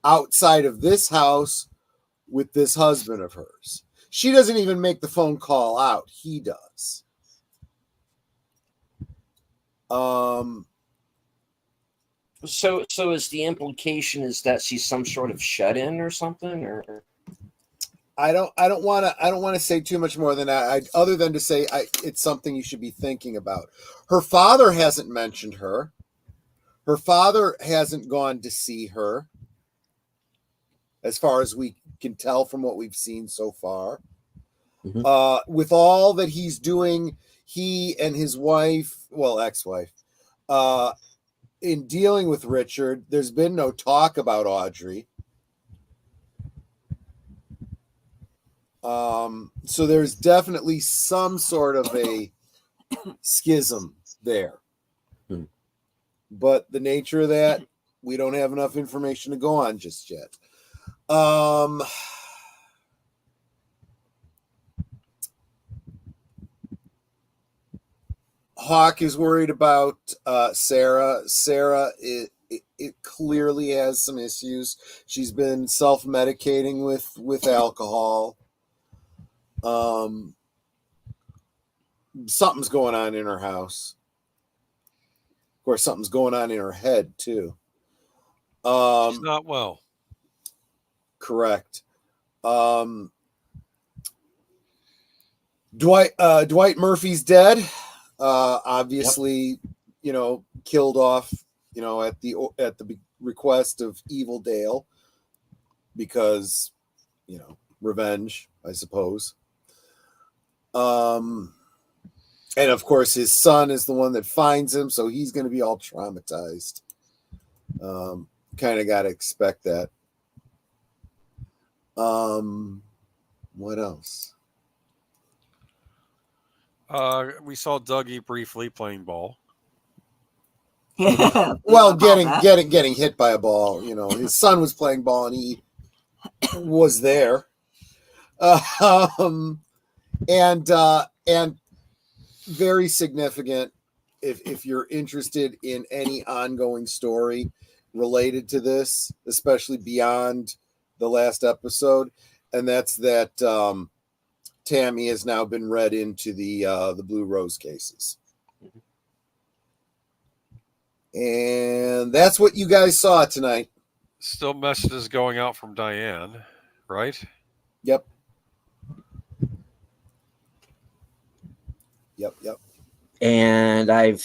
outside of this house with this husband of hers. She doesn't even make the phone call out. He does. So is the implication is that she's some sort of shut-in or something, or? I don't want to say too much more than that. Other than to say it's something you should be thinking about. Her father hasn't mentioned her. Her father hasn't gone to see her, as far as we can tell from what we've seen so far. Mm-hmm. With all that he's doing, he and his wife, well, ex-wife, in dealing with Richard, there's been no talk about Audrey. So there's definitely some sort of a schism there. But the nature of that, we don't have enough information to go on just yet. Hawk is worried about Sarah. Sarah, it clearly has some issues. She's been self-medicating with alcohol. Something's going on in her house. Of course, something's going on in her head too. She's not well. Correct. Dwight Murphy's dead. Obviously, killed off, at the request of Evil Dale, because, revenge, I suppose. And of course, his son is the one that finds him, so he's going to be all traumatized. Kind of got to expect that. What else? We saw Dougie briefly playing ball. Yeah. Well, getting hit by a ball. His son was playing ball and he was there. And very significant if you're interested in any ongoing story related to this, especially beyond the last episode, and that's that Tammy has now been read into the Blue Rose cases. And that's what you guys saw tonight. Still messages going out from Diane, right? Yep. And I've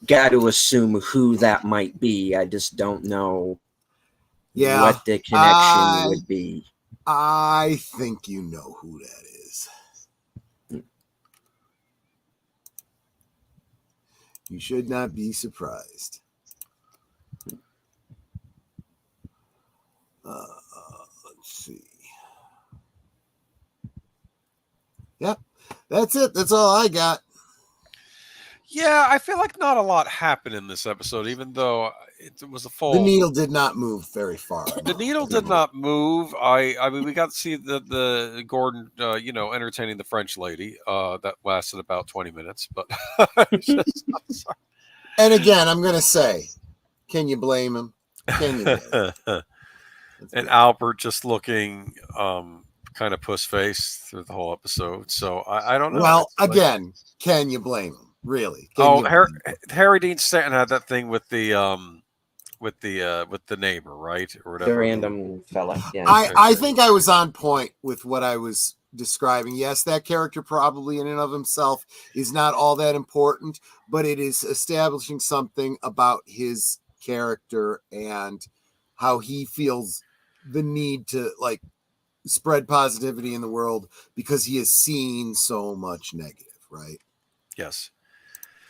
got to assume who that might be. I just don't know what the connection would be. I think you know who that is. You should not be surprised. Let's see. Yep, that's it. That's all I got. Yeah, I feel like not a lot happened in this episode, even though it was a full. The needle did not move very far. The needle did not move. I mean, we got to see the Gordon, entertaining the French lady. That lasted about 20 minutes, but. I'm sorry. And again, I'm gonna say, can you blame him? Can you blame him? And Albert just looking kind of puss face through the whole episode. So I don't know. Well, again, can you blame him? Really? Harry Dean Stanton had that thing with the neighbor, right, or whatever. The random fella. Yeah. I think I was on point with what I was describing. Yes, that character probably in and of himself is not all that important, but it is establishing something about his character and how he feels the need to like spread positivity in the world because he has seen so much negative, right? Yes.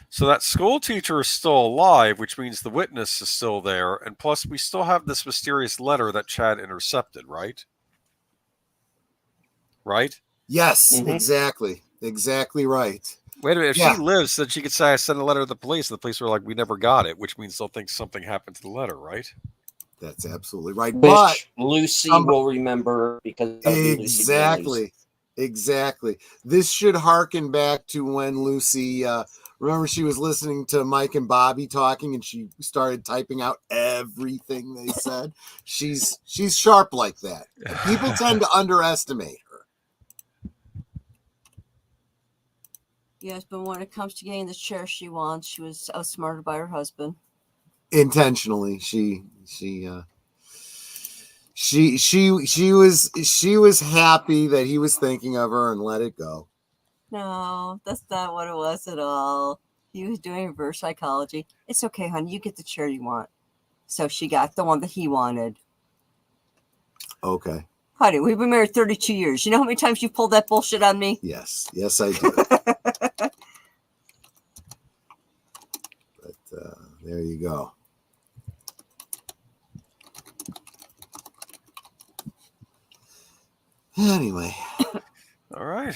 So that school teacher is still alive, which means the witness is still there. And plus, we still have this mysterious letter that Chad intercepted, right? Right? Yes, exactly. Exactly right. Wait a minute. If she lives, then she could say, I sent a letter to the police. And the police were like, we never got it, which means they'll think something happened to the letter, right? That's absolutely right. Which but Lucy will remember because exactly. This should harken back to when Lucy remember she was listening to Mike and Bobby talking and she started typing out everything they said. She's sharp like that. People tend to underestimate her. Yes, but when it comes to getting the chair she wants, she was outsmarted by her husband. Intentionally, she was happy that he was thinking of her and let it go. No, that's not what it was at all. He was doing reverse psychology. It's okay, honey. You get the chair you want. So she got the one that he wanted. Okay. Honey, we've been married 32 years. You know how many times you pulled that bullshit on me? Yes, I do. But there you go. Anyway. All right.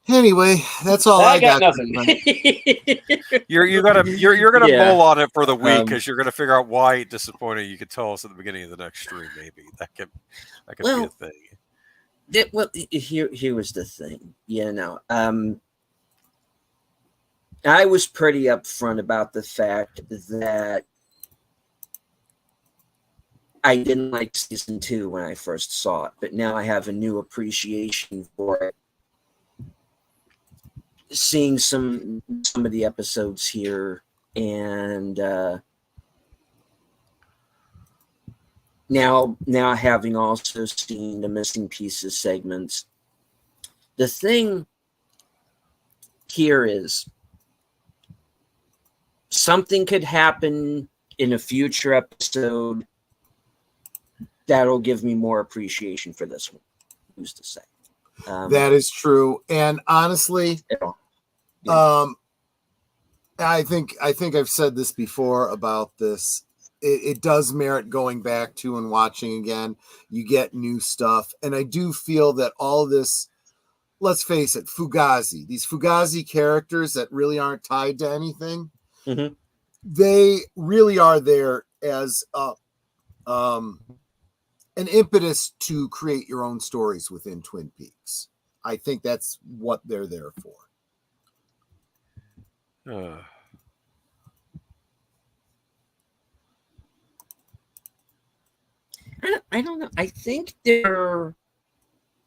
Anyway, that's all I got. Nothing. You're gonna mull on it for the week because you're gonna figure out why it disappointed. You could tell us at the beginning of the next stream, maybe that could be a thing. Here was the thing. I was pretty upfront about the fact that I didn't like season 2 when I first saw it, but now I have a new appreciation for it. Seeing some of the episodes here, and now having also seen the missing pieces segments, the thing here is something could happen in a future episode that'll give me more appreciation for this one. Who's to say? That is true, and honestly, I think I've said this before about this. It does merit going back to and watching again. You get new stuff, and I do feel that all of this. Let's face it, these Fugazi characters that really aren't tied to anything, they really are there as an impetus to create your own stories within Twin Peaks. I think that's what they're there for. I don't know. I think there are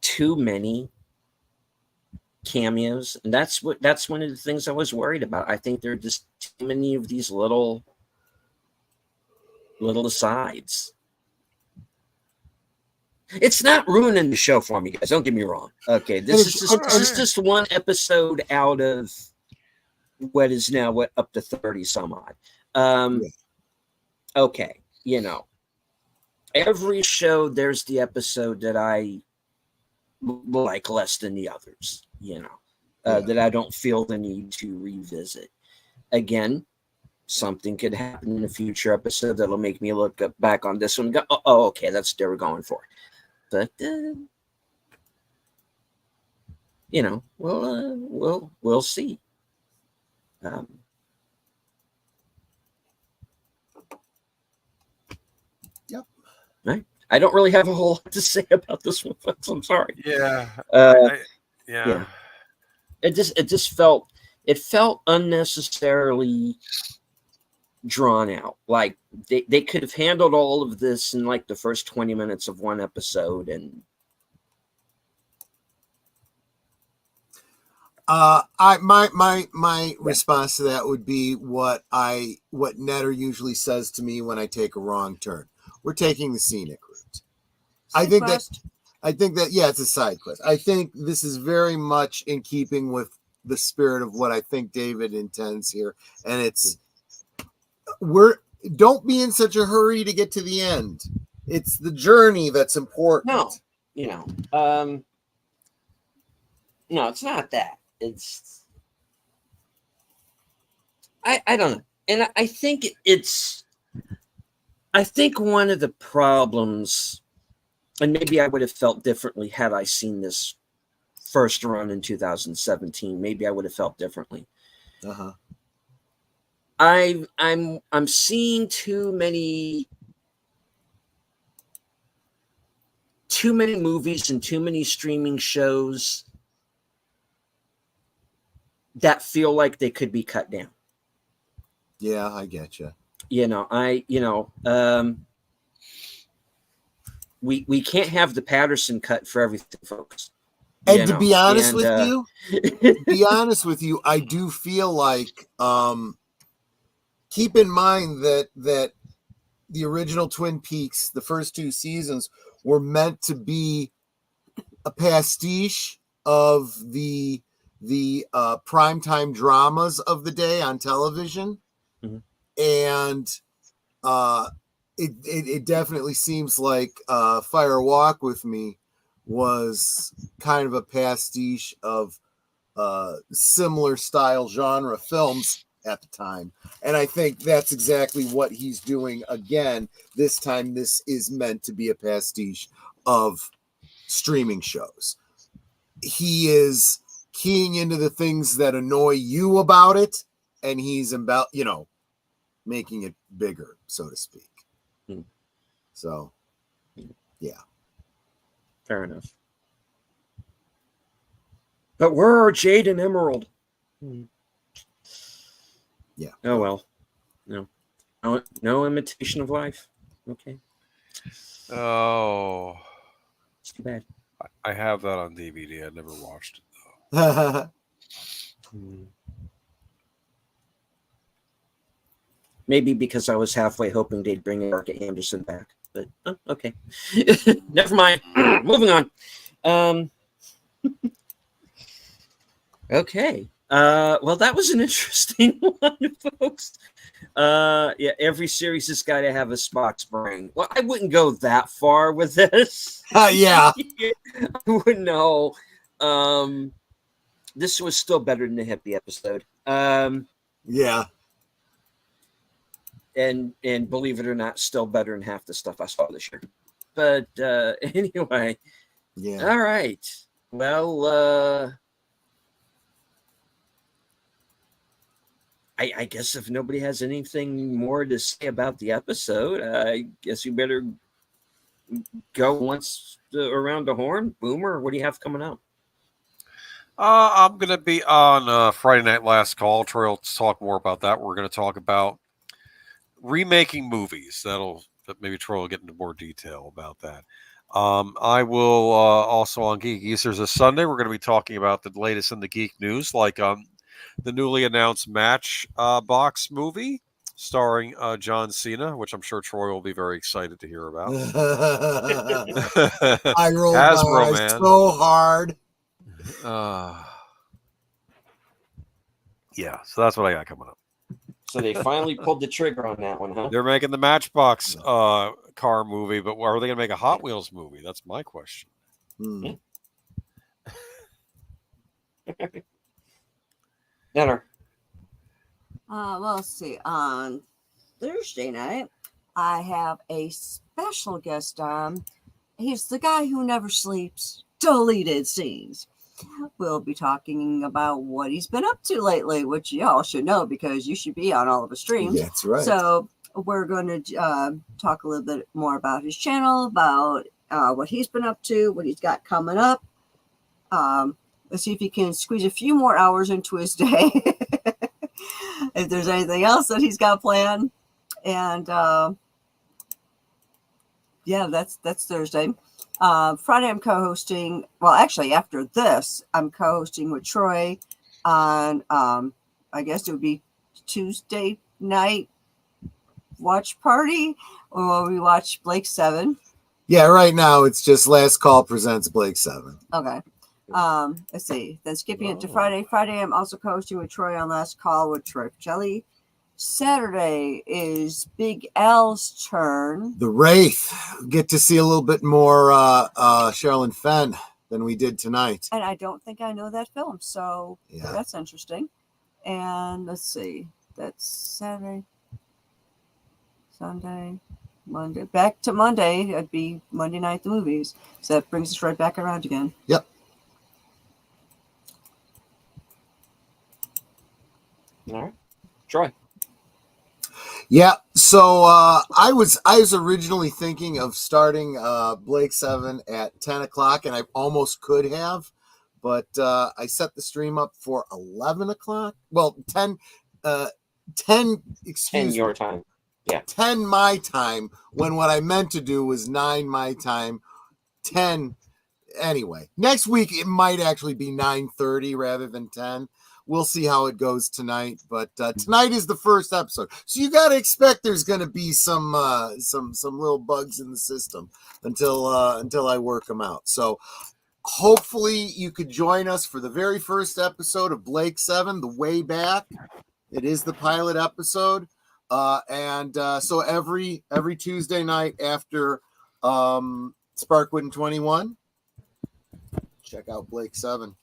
too many cameos, and that's one of the things I was worried about. I think there are just too many of these little little asides. It's not ruining the show for me, guys. Don't get me wrong. Okay, this is just one episode out of what is now up to 30 some odd. Okay, every show there's the episode that I like less than the others. That I don't feel the need to revisit. Again, something could happen in a future episode that'll make me look back on this one and go, oh, okay, that's what they were going for. But we'll see. Yep. Right. I don't really have a whole lot to say about this one, folks. I'm sorry. Yeah. Yeah. It just felt unnecessarily drawn out. Like they could have handled all of this in like the first 20 minutes of one episode. And my response to that would be what Netter usually says to me when I take a wrong turn. We're taking the scenic route. I think that yeah, it's a side quest. I think this is very much in keeping with the spirit of what I think David intends here, and it's don't be in such a hurry to get to the end. It's the journey that's important. No, it's not that. It's I don't know, and I think I think one of the problems, and maybe I would have felt differently had I seen this first run in 2017. Maybe I would have felt differently. I'm seeing too many movies and too many streaming shows that feel like they could be cut down. Yeah, I get you. We can't have the Patterson cut for everything, folks. And to be honest with you, I do feel like keep in mind that the original Twin Peaks, the first two seasons, were meant to be a pastiche of the primetime dramas of the day on television. Mm-hmm. And it definitely seems like Fire Walk With Me was kind of a pastiche of similar style genre films at the time. And I think that's exactly what he's doing again. This time, this is meant to be a pastiche of streaming shows. He is keying into the things that annoy you about it, and he's about, making it bigger, so to speak. So, yeah. Fair enough. But where are Jade and Emerald? Yeah. Oh, well. No imitation of life. Okay. Oh. It's too bad. I have that on DVD. I never watched it, though. Maybe because I was halfway hoping they'd bring Erica Anderson back. But, okay. Never mind. Moving on. Okay. Well, that was an interesting one, folks. Yeah, every series has got to have a Spock's brain. Well, I wouldn't go that far with this. Yeah. I wouldn't know. This was still better than the hippie episode. Yeah. And believe it or not, still better than half the stuff I saw this year. But anyway. Yeah. All right. Well, I guess if nobody has anything more to say about the episode, I guess you better go once around the horn. Boomer, what do you have coming up? I'm going to be on Friday Night Last Call. Troy will talk more about that. We're going to talk about remaking movies. That maybe Troy will get into more detail about that. I will also on Geek Easters this Sunday. We're going to be talking about the latest in the geek news, like the newly announced Matchbox movie. starring John Cena, which I'm sure Troy will be very excited to hear about. I rolled Hasbro, my eyes man. so hard. Yeah, so that's what I got coming up. So they finally pulled the trigger on that one, huh? They're making the Matchbox car movie, but are they going to make a Hot Wheels movie? That's my question. Dinner. Well, let's see. On Thursday night, I have a special guest on. He's the guy who never sleeps. Deleted Scenes. We'll be talking about what he's been up to lately, which y'all should know because you should be on all of his streams. That's right. So we're going to talk a little bit more about his channel, about what he's been up to, what he's got coming up. Let's see if he can squeeze a few more hours into his day. If there's anything else that he's got planned. And yeah, that's Thursday. Friday I'm co-hosting. Well, actually, after this, I'm co-hosting with Troy on. I guess it would be Tuesday night watch party, or we watch Blake 7. Yeah, right now it's just Last Call presents Blake 7. Okay. Let's see. Then skipping it to Friday. Friday, I'm also co-hosting with Troy on Last Call with Troy Pacelli. Saturday is Big Al's turn. The Wraith. Get to see a little bit more Sherilyn Fenn than we did tonight. And I don't think I know that film, so Yeah. that's interesting. And let's see. That's Saturday, Sunday, Monday. Back to Monday. It'd be Monday night, the movies. So that brings us right back around again. Yep. All right. Troy. Yeah, so I was originally thinking of starting Blake 7 at 10 o'clock, and I almost could have, but I set the stream up for 11 o'clock. Well, 10, 10 excuse your me, time. Yeah. 10 my time, when what I meant to do was 9 my time, 10. Anyway, next week it might actually be 9:30 rather than 10. We'll see how it goes tonight, but tonight is the first episode, so you got to expect there's going to be some little bugs in the system until I work them out. So hopefully you could join us for the very first episode of Blake 7, the way back. It is the pilot episode, and so every Tuesday night after Sparkwood and 21, check out Blake 7.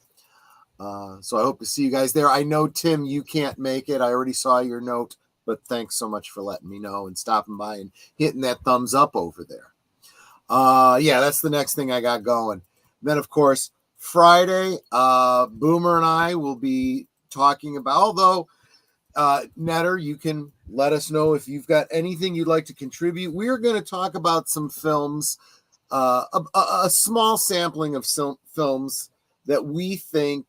So I hope to see you guys there. I know, Tim, you can't make it. I already saw your note, but thanks so much for letting me know and stopping by and hitting that thumbs up over there. Yeah, that's the next thing I got going. Then, of course, Friday, Boomer and I will be talking about, although, Netter, you can let us know if you've got anything you'd like to contribute. We're going to talk about some films, a small sampling of some films that we think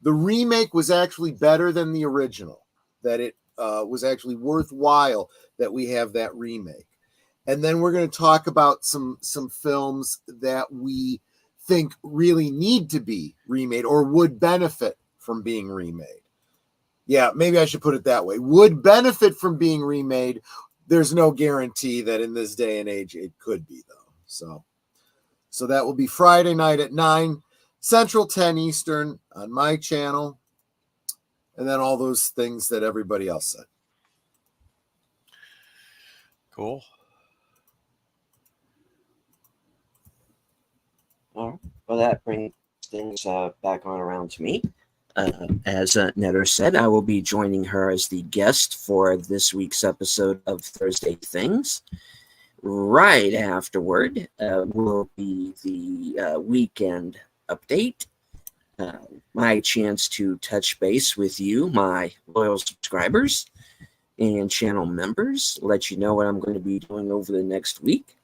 the remake was actually better than the original, that it was actually worthwhile that we have that remake. And then we're going to talk about some films that we think really need to be remade or would benefit from being remade. Yeah, maybe I should put it that way. Would benefit from being remade. There's no guarantee that in this day and age it could be, though. So that will be Friday night at 9 Central, 10 Eastern on my channel, and then all those things that everybody else said. Cool. All right. Well, that brings things back on around to me. As Netter said, I will be joining her as the guest for this week's episode of Thursday Things. Right afterward will be the weekend update. My chance to touch base with you, my loyal subscribers and channel members, let you know what I'm going to be doing over the next week.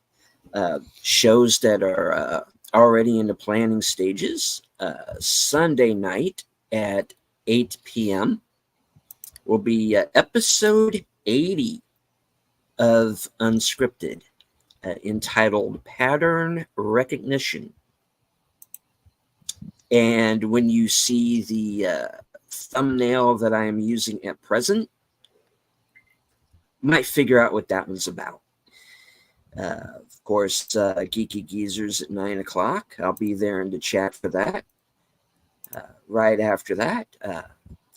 Shows that are already in the planning stages. Sunday night at 8 p.m. will be episode 80 of Unscripted, entitled Pattern Recognition. And when you see the thumbnail that I am using at present, might figure out what that one's about. Of course, Geeky Geezers at 9 o'clock. I'll be there in the chat for that. Right after that,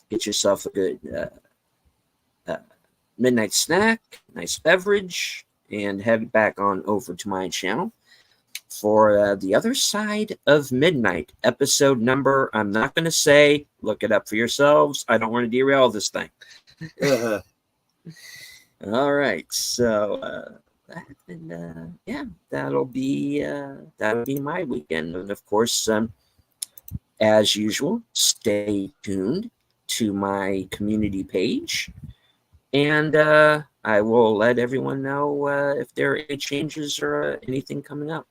get yourself a good midnight snack, nice beverage, and head back on over to my channel for the other side of midnight episode number. I'm not going to say, look it up for yourselves. I don't want to derail this thing. All right, so yeah, that'll be my weekend, and of course, as usual, stay tuned to my community page, and I will let everyone know if there are any changes or anything coming up.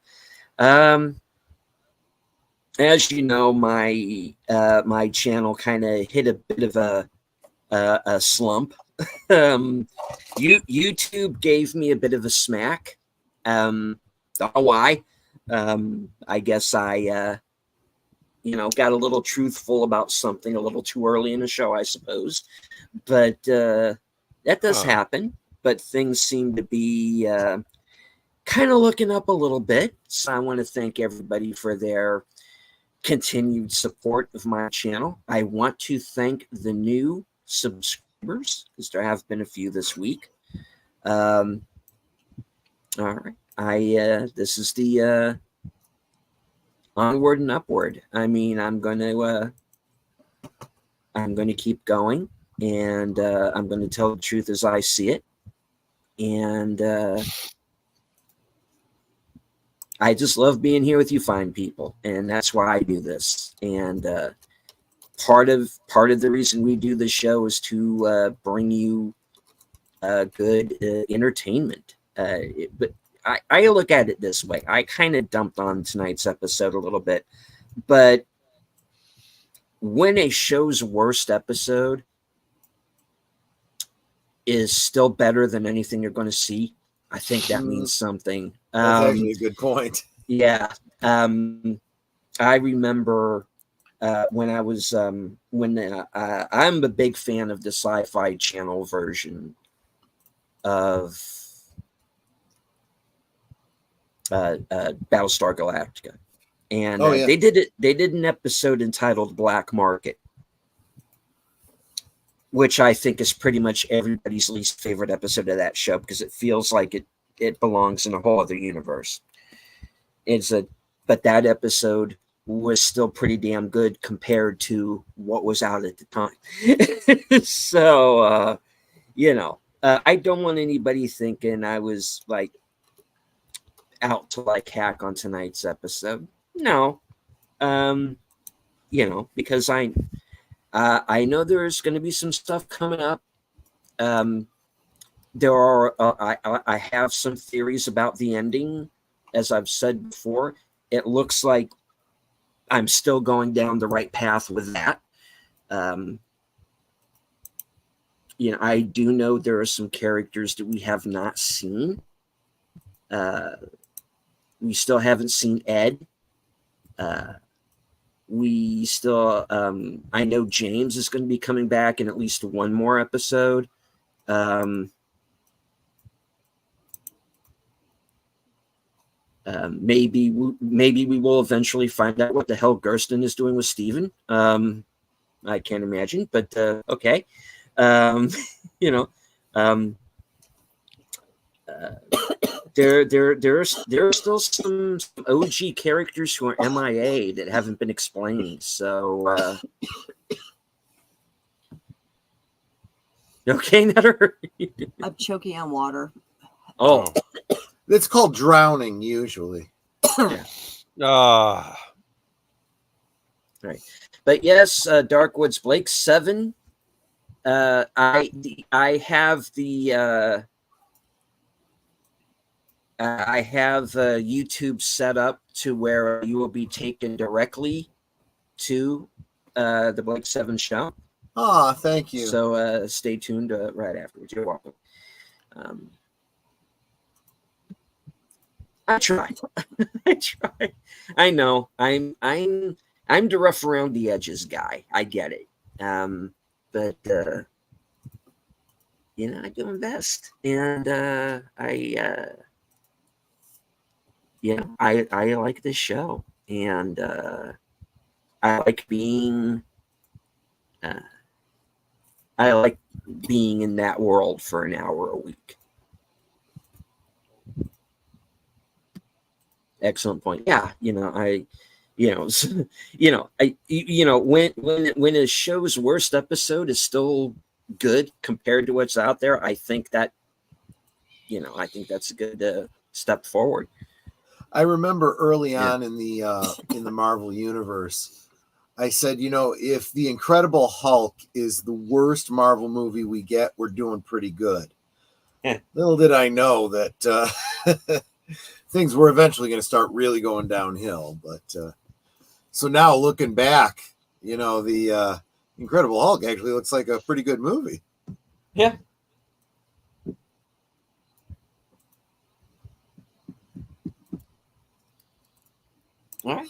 As you know, my my channel kind of hit a bit of a slump. YouTube gave me a bit of a smack. Don't know why. I guess I got a little truthful about something a little too early in the show, I suppose. But that does happen. But things seem to be kind of looking up a little bit. So I want to thank everybody for their continued support of my channel. I want to thank the new subscribers, because there have been a few this week. All right. This is the onward and upward. I mean, I'm going to keep going, and I'm going to tell the truth as I see it. And I just love being here with you fine people, and that's why I do this. And part of the reason we do this show is to bring you good entertainment. But I look at it this way. I kind of dumped on tonight's episode a little bit, but when a show's worst episode is still better than anything you're going to see, I think that means something. That's actually a good point. Yeah. I remember when I was I'm a big fan of the Sci-Fi Channel version of Battlestar Galactica, and they did an episode entitled Black Market, which I think is pretty much everybody's least favorite episode of that show, because it feels like it belongs in a whole other universe. But that episode was still pretty damn good compared to what was out at the time. So I don't want anybody thinking I was like out to like hack on tonight's episode. No, because I know there's going to be some stuff coming up. There are I have some theories about the ending. As I've said before, it looks like I'm still going down the right path with that. I do know there are some characters that we have not seen. We still haven't seen Ed. We still, I know James is going to be coming back in at least one more episode. Maybe we will eventually find out what the hell Gersten is doing with Steven. I can't imagine, but okay. There are still some OG characters who are MIA that haven't been explained. So okay, Nutter? I'm choking on water. Oh, It's called drowning usually. Right. But yes, Darkwoods Blake 7. I have YouTube set up to where you will be taken directly to the Blake 7 show. Ah, thank you. So stay tuned right afterwards. You're welcome. I try. I try. I know. I'm the rough around the edges guy. I get it. But I do invest, and I like this show, and I like being uh, I like being in that world for an hour a week. Excellent point. Yeah, when a show's worst episode is still good compared to what's out there, I think that's a good step forward. I remember early on in the Marvel universe, I said, if the Incredible Hulk is the worst Marvel movie we get, we're doing pretty good. Yeah. Little did I know that things were eventually going to start really going downhill. But so now looking back, the Incredible Hulk actually looks like a pretty good movie. Yeah. All right.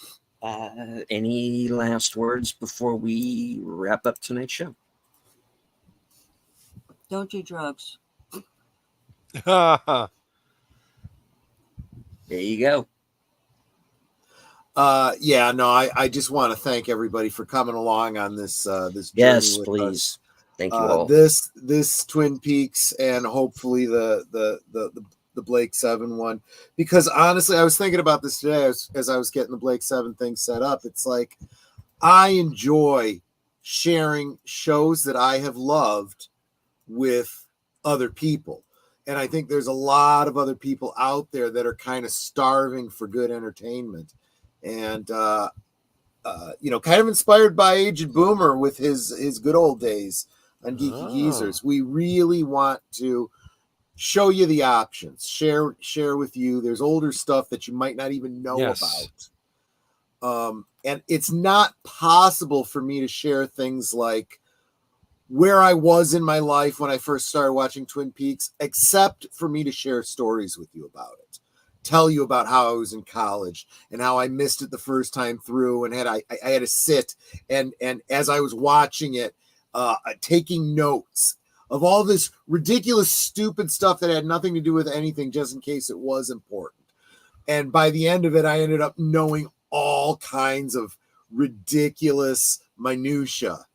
Any last words before we wrap up tonight's show? Don't do drugs. There you go. I just want to thank everybody for coming along on this this journey Yes, with please. us. Thank you all. This Twin Peaks and hopefully the Blake 7 one, because honestly I was thinking about this today as I was getting the Blake 7 thing set up. It's like I enjoy sharing shows that I have loved with other people, and I think there's a lot of other people out there that are kind of starving for good entertainment, and kind of inspired by Aged Boomer with his good old days on Geeky Geezers. We really want to show you the options, share with you. There's older stuff that you might not even know about. And it's not possible for me to share things like where I was in my life when I first started watching Twin Peaks, except for me to share stories with you about it. Tell you about how I was in college and how I missed it the first time through, and I had to sit and as I was watching it, taking notes of all this ridiculous, stupid stuff that had nothing to do with anything, just in case it was important. And by the end of it, I ended up knowing all kinds of ridiculous minutia,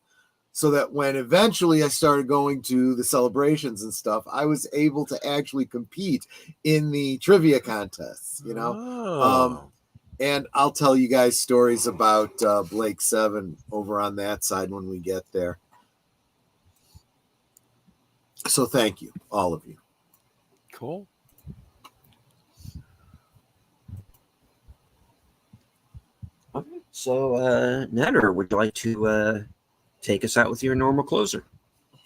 so that when eventually I started going to the celebrations and stuff, I was able to actually compete in the trivia contests, and I'll tell you guys stories about Blake 7 over on that side when we get there. So thank you, all of you. Cool. Okay. So, Netter, would you like to take us out with your normal closer?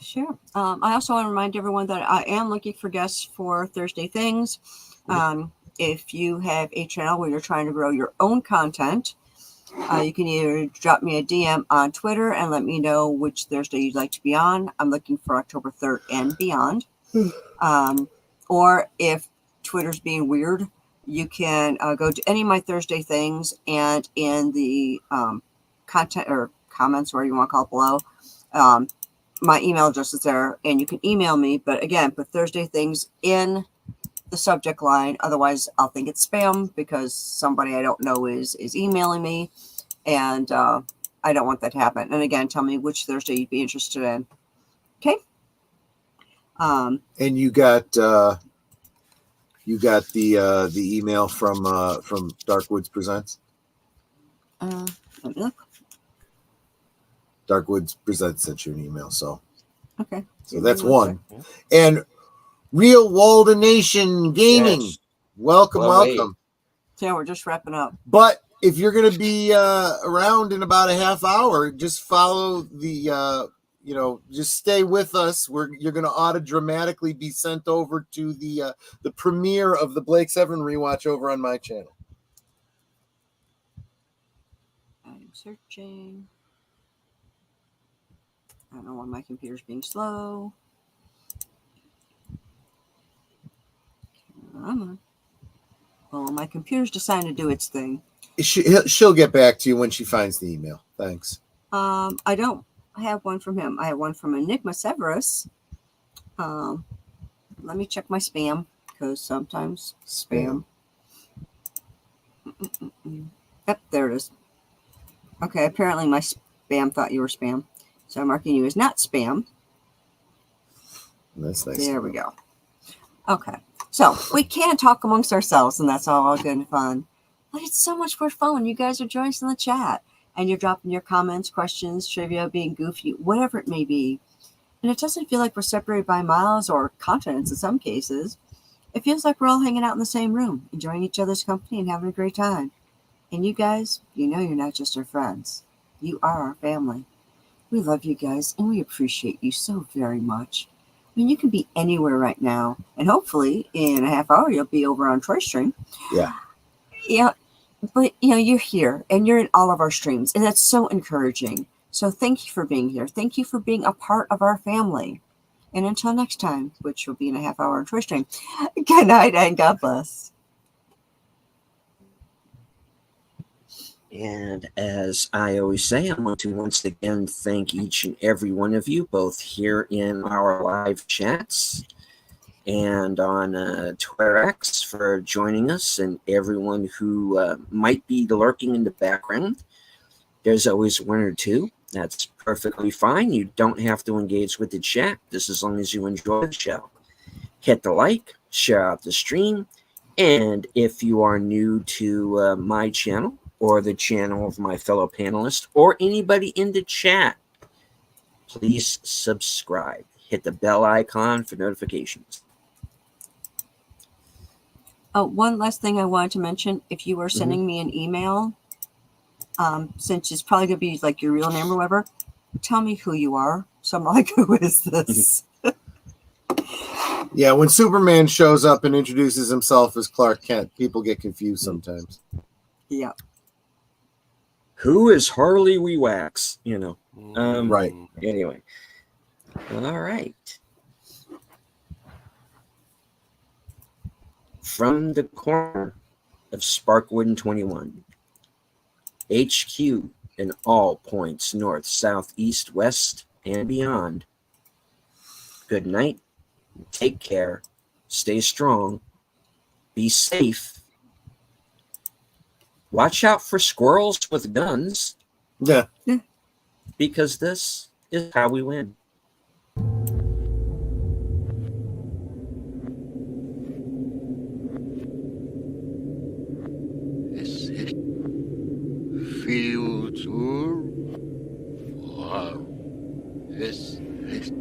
Sure. I also want to remind everyone that I am looking for guests for Thursday Things. If you have a channel where you're trying to grow your own content, you can either drop me a DM on Twitter and let me know which Thursday you'd like to be on. I'm looking for October 3rd and beyond. Or if Twitter's being weird, you can go to any of my Thursday Things, and in the content or comments, where you want to call it below, my email address is there, and you can email me. But again, put Thursday Things in the subject line. Otherwise, I'll think it's spam because somebody I don't know is emailing me, and I don't want that to happen. And again, tell me which Thursday you'd be interested in. Okay. And you got the email from Darkwoods Presents. Let me look. Darkwoods Presents sent you an email, so Okay. so that's one. And Real Walden Nation Gaming, Yes. welcome. So yeah, we're just wrapping up. But if you're going to be around in about a half hour, just follow the, just stay with us. You're going to auto-dramatically be sent over to the premiere of the Blake 7 rewatch over on my channel. I'm searching. I don't know why my computer's being slow. Come on. Well, my computer's deciding to do its thing. She'll get back to you when she finds the email. Thanks. I don't have one from him. I have one from Enigma Severus. Let me check my spam because sometimes spam. Yep, there it is. Okay, apparently my spam thought you were spam. So I'm marking you as not spam. That's nice. There we go. Okay. So we can talk amongst ourselves, and that's all good and fun. But it's so much more fun when you guys are joining us in the chat and you're dropping your comments, questions, trivia, being goofy, whatever it may be. And it doesn't feel like we're separated by miles or continents in some cases. It feels like we're all hanging out in the same room, enjoying each other's company and having a great time. And you guys, you know you're not just our friends. You are our family. We love you guys, and we appreciate you so very much. I mean, you can be anywhere right now, and hopefully in a half hour you'll be over on Troy's stream. Yeah. Yeah, but you're here, and you're in all of our streams, and that's so encouraging. So thank you for being here. Thank you for being a part of our family. And until next time, which will be in a half hour on Troy's stream, good night and God bless. And as I always say, I want to once again thank each and every one of you, both here in our live chats and on Twitter X, for joining us, and everyone who might be lurking in the background. There's always one or two. That's perfectly fine. You don't have to engage with the chat, just as long as you enjoy the show. Hit the like, share out the stream, and if you are new to my channel, or the channel of my fellow panelists, or anybody in the chat, please subscribe. Hit the bell icon for notifications. Oh, one last thing I wanted to mention. If you are sending me an email, since it's probably going to be like your real name or whatever, tell me who you are. So I'm like, who is this? Yeah, when Superman shows up and introduces himself as Clark Kent, people get confused sometimes. Yeah. Who is Harley Wax? Right. Anyway. All right. From the corner of Sparkwood and 21, HQ in all points north, south, east, west, and beyond. Good night. Take care. Stay strong. Be safe. Watch out for squirrels with guns. Yeah. Because this is how we win. Es ist viel zu warm. Es ist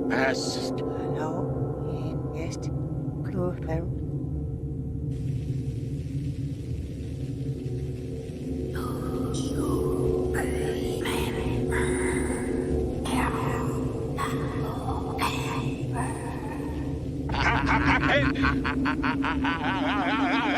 fast. Hallo, hier ist Kurfeld. Ha ha ha ha!